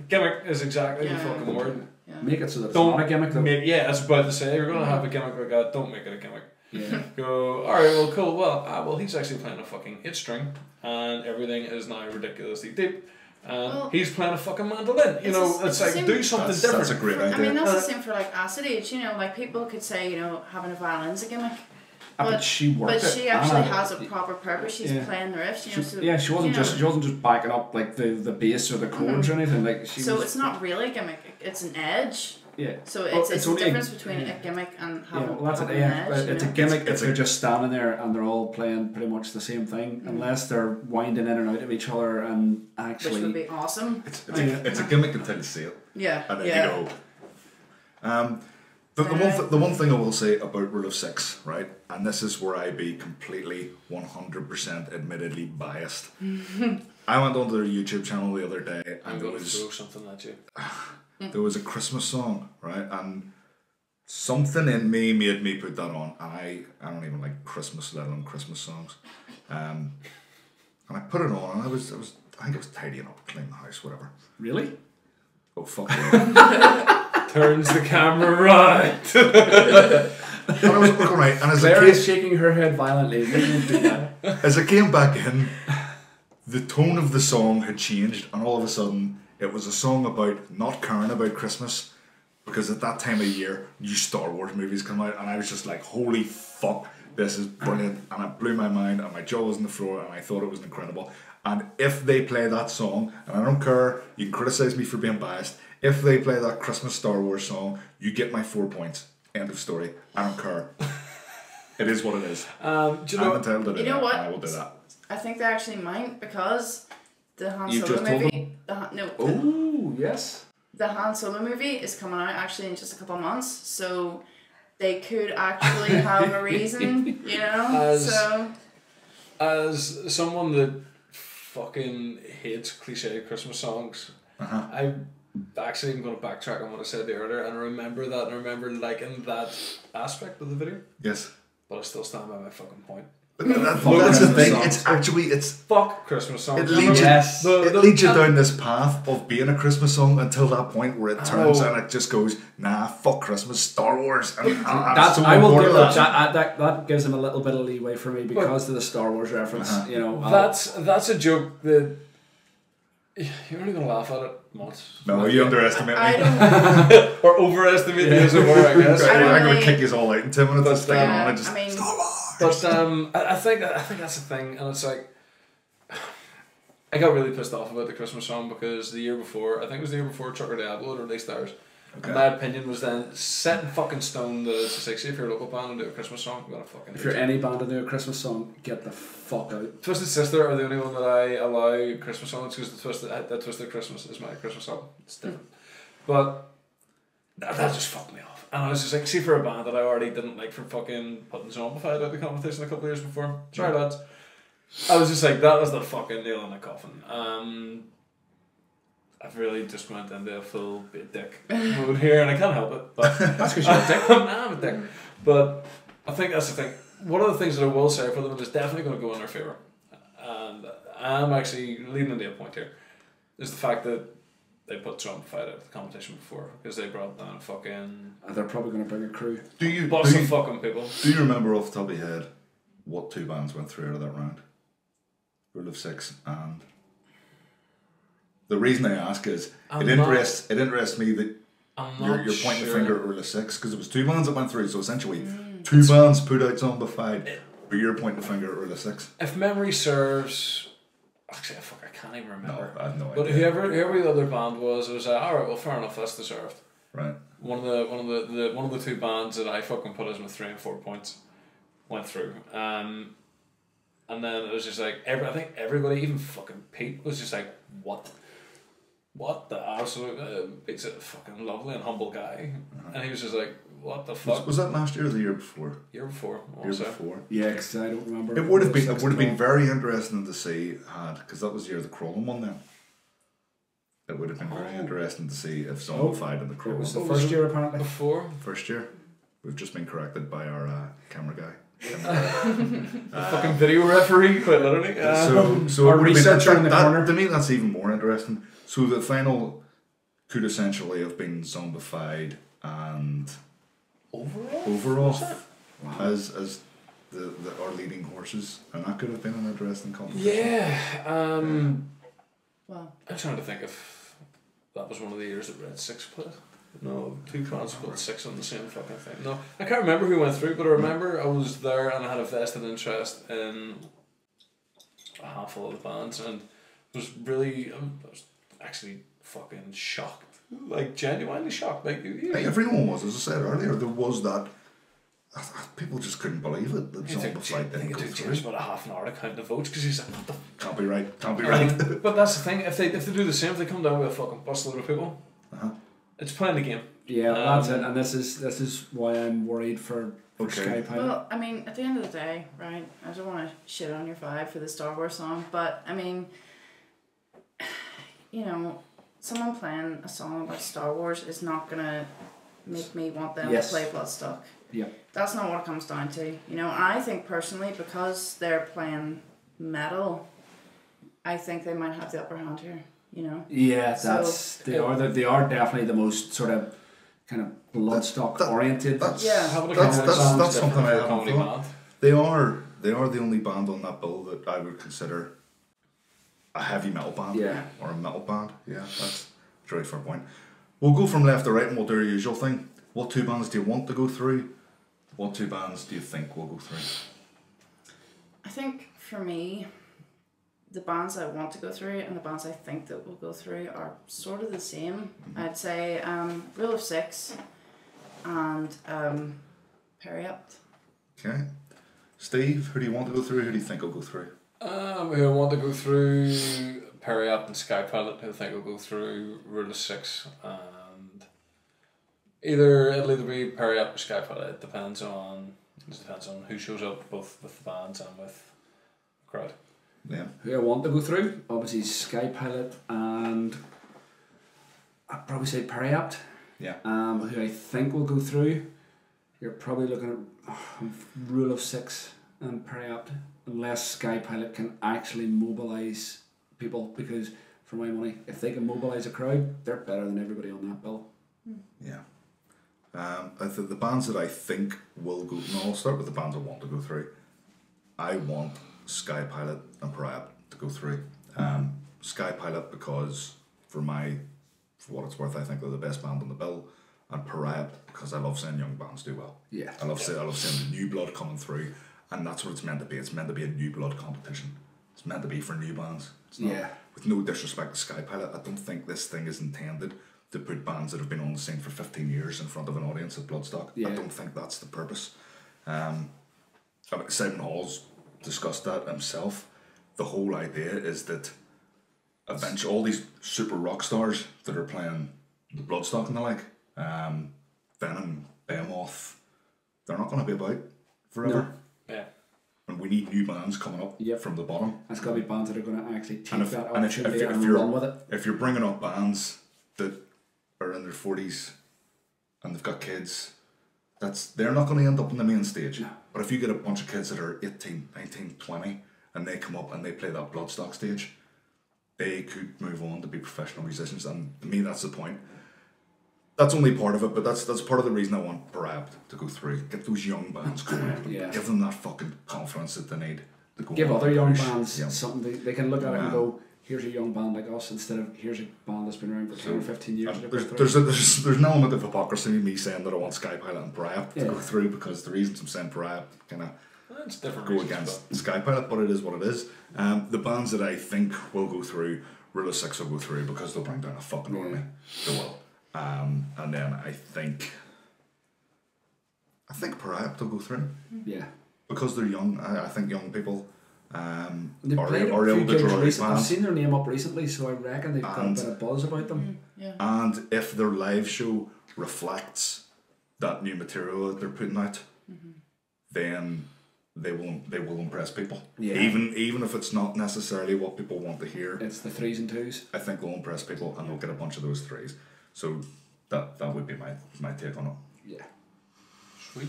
Gimmick is exactly the fucking word. Yeah. Make it so that it's not a gimmick though. I was about to say, you're gonna have a gimmick like that, don't make it a gimmick. Yeah. Go, alright, well, cool. Well, he's actually playing a fucking 8 string, and everything is now ridiculously deep. And he's playing a fucking mandolin. It's like, do something different. That's a great idea. I mean, that's the same for like Acid Age. Like people could say, having a violin's a gimmick. But she worked But she actually has a proper purpose. She's playing the riffs. She wasn't just backing up like the bass or the chords or anything. Like it's not really a gimmick. It's an edge. Yeah. So it's a difference between a gimmick and having an edge. But it's a gimmick if they're just standing there and they're all playing pretty much the same thing, unless they're winding in and out of each other and actually. Which would be awesome. It's a gimmick until you see it. Yeah. And then you go. The one thing I will say about Rule of 6, right, and this is where I be completely 100% admittedly biased. I went onto their YouTube channel the other day and throw something at you. There was a Christmas song, right, and something in me made me put that on. And I don't even like Christmas, let alone Christmas songs. And I put it on, and I think I was tidying up, cleaning the house, whatever. Really? Oh fuck you. Turns the camera right. And I was looking right, and Claire is shaking her head violently. As I came back in, the tone of the song had changed, and all of a sudden, it was a song about not caring about Christmas, because at that time of year, new Star Wars movies come out, and I was just like, holy fuck, this is brilliant, and it blew my mind, and my jaw was on the floor, and I thought it was incredible. And if they play that song, and I don't care, you can criticise me for being biased, if they play that Christmas Star Wars song, you get my 4 points. End of story. I don't care. It is what it is. Do you know? I'm entitled to do that, what? and I will do that. I think they actually might, because the Han You've Solo just told movie. Yes. The Han Solo movie is coming out actually in just a couple of months, so they could actually have a reason, As someone that fucking hates cliche Christmas songs, I actually am going to backtrack on what I said earlier and remember that, and I remember liking that aspect of the video. Yes. But I still stand by my fucking point. That's the thing. It's fuck Christmas songs. It leads you down this path of being a Christmas song until that point where it turns and it just goes, nah, fuck Christmas, Star Wars. I will give that gives him a little bit of leeway for me because of the Star Wars reference. That's a joke that you're only gonna laugh at it once. No, you underestimate me. Or overestimate me, as it were, I guess. I'm gonna kick you all out in 10 minutes. Star Wars. But I think that's the thing, and it's like I got really pissed off about the Christmas song because the year before, I think it was the year before Chuck or Diablo had released theirs. Okay. My opinion was then set in fucking stone that it's 60 if you're a local band and do a Christmas song, I'm gonna fucking. If you're any band and do a Christmas song, get the fuck out. Twisted Sister are the only one that I allow Christmas songs because the Twisted Christmas is my Christmas song. It's different, but that just fucked me off. And I was just like, see, for a band that I already didn't like from fucking putting Zombified out the competition a couple of years before. Sorry lads. I was just like, that was the fucking nail in the coffin. I've really just went into a full dick mode here, and I can't help it. But that's because you're a dick. I'm a dick. But I think that's the thing. One of the things that I will say for them is definitely going to go in their favour, and I'm actually leading into a point here, is the fact that they put Zombified out of the competition before because they brought down fucking. They're probably going to bring a crew. Boss of fucking people. Do you remember off the top of your head what two bands went through out of that round? Rule of 6 and. The reason I ask is it interests me that you're pointing the finger at Rule of 6 because it was two bands that went through, so essentially two bands put out Zombified, but you're pointing the finger at Rule of 6. If memory serves, actually, I can't even remember. No, I have no idea. But whoever the other band was, it was all right. Well, fair enough, that's deserved. Right. One of the two bands that I fucking put as with 3 and 4 points went through. And then it was just like I think everybody, even fucking Pete, was just like, what the absolute Pete's a fucking lovely and humble guy, and he was just like, what the fuck? Was that last year or the year before? Year before. Yeah, because I don't remember. It would have been very interesting to see because that was the year the Crawling one then. It would have been very interesting to see if Zombified and the Crawling. It was the first year apparently. Before. First year. We've just been corrected by our camera guy. Fucking video referee, quite literally. So our researcher in the corner. To me, that's even more interesting. So the final could essentially have been Zombified and overall as our leading horses, and that could have been an interesting competition. Yeah. Well, I'm trying to think if that was one of the years that Red 6 put it. No, two bands put 6 on the same fucking thing. No, I can't remember who went through, but I remember I was there and I had a vested interest in a handful of the bands, and was really, I was actually fucking shocked, like genuinely shocked. Like everyone was, as I said earlier, there was that. People just couldn't believe it. That Zombified didn't go through. It took about a half an hour to count the votes because he's like, what the can't be right. But that's the thing. If they do the same, if they come down with a fucking busload of people, it's playing the game. Yeah, that's it. And this is why I'm worried for Sky Pilot. Well, I mean, at the end of the day, right? I don't want to shit on your vibe for the Star Wars song, but I mean, you know, someone playing a song about Star Wars is not gonna make me want them to play Bloodstock. Yeah. That's not what it comes down to. You know, I think personally, because they're playing metal, I think they might have the upper hand here. You know. Yeah, they are definitely the most sort of kind of Bloodstock oriented. That's something I haven't thought. They are the only band on that bill that I would consider a heavy metal band. Yeah. Or a metal band. Yeah, that's a very fair point. We'll go from left to right and we'll do our usual thing. What two bands do you want to go through? What two bands do you think will go through? I think for me, the bands I want to go through and the bands I think that will go through are sort of the same. I'd say Rule of 6 and Periapt. Okay. Steve, who do you want to go through? Who do you think will go through? Who I want to go through Periapt and Sky Pilot. Who I think will go through Rule of 6 and it'll either be Periapt or Sky Pilot. It depends on who shows up, both with the bands and with the crowd. Yeah. Who I want to go through, obviously Sky Pilot and I'd probably say Periapt. Yeah. Who I think will go through, you're probably looking at Rule of 6 and Periapt, unless Sky Pilot can actually mobilise people, because for my money, if they can mobilise a crowd, they're better than everybody on that bill. Yeah. The bands that I think will go, no, I'll start with the bands I want to go through. I want Sky Pilot and Periapt to go through. Sky Pilot because for what it's worth, I think they're the best band on the bill, and Periapt because I love seeing young bands do well. Yeah, I love seeing the new blood coming through, and that's what it's meant to be. It's meant to be a new blood competition. It's meant to be for new bands. It's not, with no disrespect to Sky Pilot, I don't think this thing is intended to put bands that have been on the scene for 15 years in front of an audience at Bloodstock. I don't think that's the purpose. Simon Hall's discussed that himself. The whole idea is that eventually all these super rock stars that are playing the Bloodstock and the like, Venom, Behemoth, they're not going to be about forever. No. Yeah. And we need new bands coming up from the bottom. It's got to be bands that are going to actually take that and opportunity and run with it. If you're bringing up bands that are in their 40s and they've got kids, they're not going to end up on the main stage. No. But if you get a bunch of kids that are 18, 19, 20 and they come up and they play that Bloodstock stage, they could move on to be professional musicians, and to me that's the point. That's only part of it, but that's part of the reason I want Parab to go through. Get those young bands going. Give them that fucking confidence that they need to go. Give other young bands something they can look at it and go, here's a young band like us, instead of here's a band that's been around for 10 or 15 years. There's an element of hypocrisy in me saying that I want Skypilot and Parab to go through, because the reasons I'm saying Parab kind of go against Skypilot, but it is what it is. The bands that I think will go through, Rule of Six will go through, because they'll bring down a fucking army. They will. And then I think Parab will go through. Yeah. Because they're young. I think young people are able to draw bands. I've seen their name up recently, so I reckon they've got a bit of buzz about them. And if their live show reflects that new material that they're putting out, then they will impress people. Yeah. Even if it's not necessarily what people want to hear. It's the 3s and 2s. I think they'll impress people, and they'll get a bunch of those 3s. So that would be my take on it. Yeah. Sweet.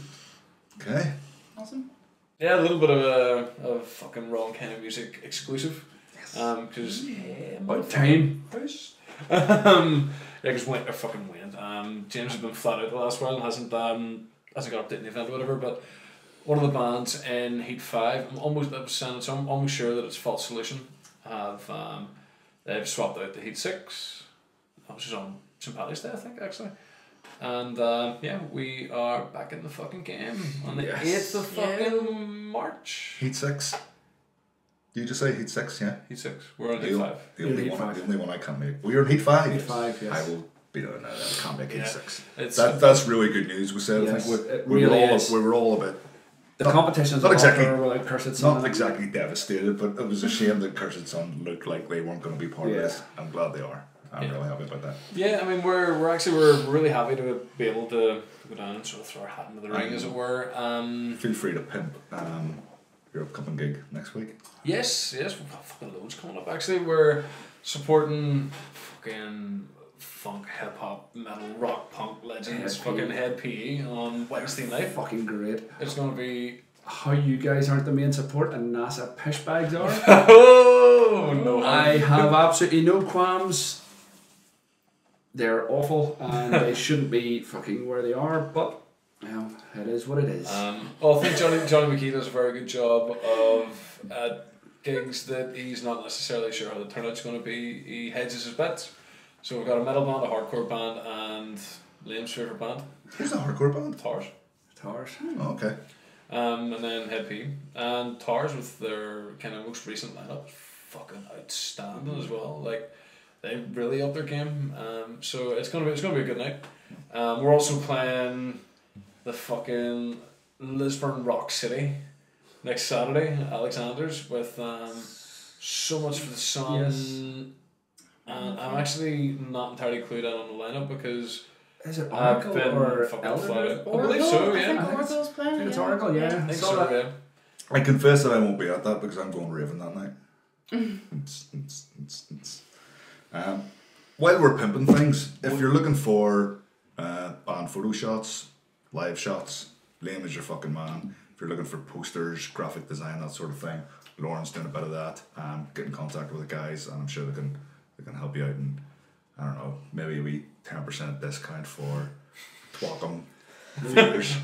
Okay. Awesome. Yeah, a little bit of a fucking wrong kind of music exclusive. Yes. Because about time. Because Wayne fucking Wayne. James has been flat out the last while and hasn't got updated in the event or whatever. But one of the bands in Heat 5, I'm almost sure that it's False Solution. They've swapped out the Heat 6, which is on St. Paddy's Day, I think, actually. And we are back in the fucking game on the 8th of fucking March. Heat 6. Did you just say Heat 6? Yeah. Heat 6. We're on Heat 5. The only one I can't make. Well, you're in Heat 5. Heat 5. Yes. I will be doing that. I can't make Heat 6. That's really good news. We said. Yes, I think we were all a bit. The competition's not exactly without Cursed Sun. Not exactly devastated, but it was a shame that Cursed Sun looked like they weren't going to be part of this. I'm glad they are. I'm really happy about that. Yeah, I mean we're really happy to be able to go down and sort of throw our hat into the ring, as it were. Feel free to pimp your upcoming gig next week. Yes, we've got fucking loads coming up. Actually, we're supporting fucking funk, hip hop, metal, rock, punk legends, fucking Head PE on Wednesday night. Fucking great. It's gonna be. How you guys aren't the main support and NASA pushbags are. Oh no! I have absolutely no qualms. They're awful and they shouldn't be fucking where they are, but well, it is what it is. I think Johnny McKee does a very good job of at gigs that he's not necessarily sure how the turnout's going to be. He hedges his bets. So we've got a metal band, a hardcore band, and Liam's favourite band. Who's the hardcore band? Tars. Oh, okay. And then Head P. And Tars, with their kind of most recent lineup, fucking outstanding as well. Like, they really upped their game. So it's gonna be a good night. We're also playing the fucking Lisburn Rock City next Saturday, Alexander's, with So Much for the Sun. Yes. And I'm actually not entirely clued in on the lineup because is it Oracle or Elder? I believe so, yeah. I think Oracle's playing. I think it's Oracle, yeah. I think so, yeah. I confess that I won't be at that because I'm going raving that night. While we're pimping things, if you're looking for band photo shots, live shots, Liam is your fucking man. If you're looking for posters, graphic design, that sort of thing, Lauren's doing a bit of that. Get in contact with the guys, and I'm sure they can help you out. And I don't know, maybe a wee 10% discount for TWKOM viewers.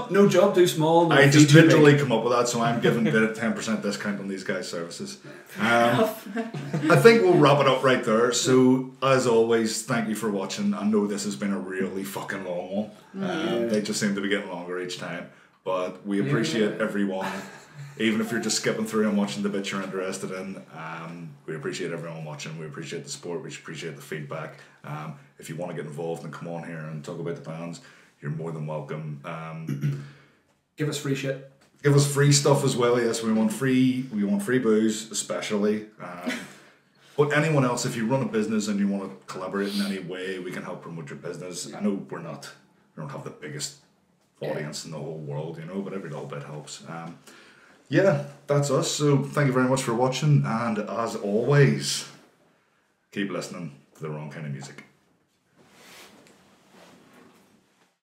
No job too small. I just literally come up with that, so I'm giving a 10% discount on these guys' services. I think we'll wrap it up right there. So as always, thank you for watching. I know this has been a really fucking long one. They just seem to be getting longer each time, but we appreciate everyone. Even if you're just skipping through and watching the bits you're interested in, we appreciate everyone watching. We appreciate the support. We appreciate the feedback. If you want to get involved and come on here and talk about the bands, you're more than welcome. Give us free shit. Give us free stuff as well. Yes, we want free booze, especially. But anyone else, if you run a business and you want to collaborate in any way, we can help promote your business. I know we don't have the biggest audience in the whole world, but every little bit helps. Yeah, that's us. So thank you very much for watching, and as always, keep listening to the wrong kind of music.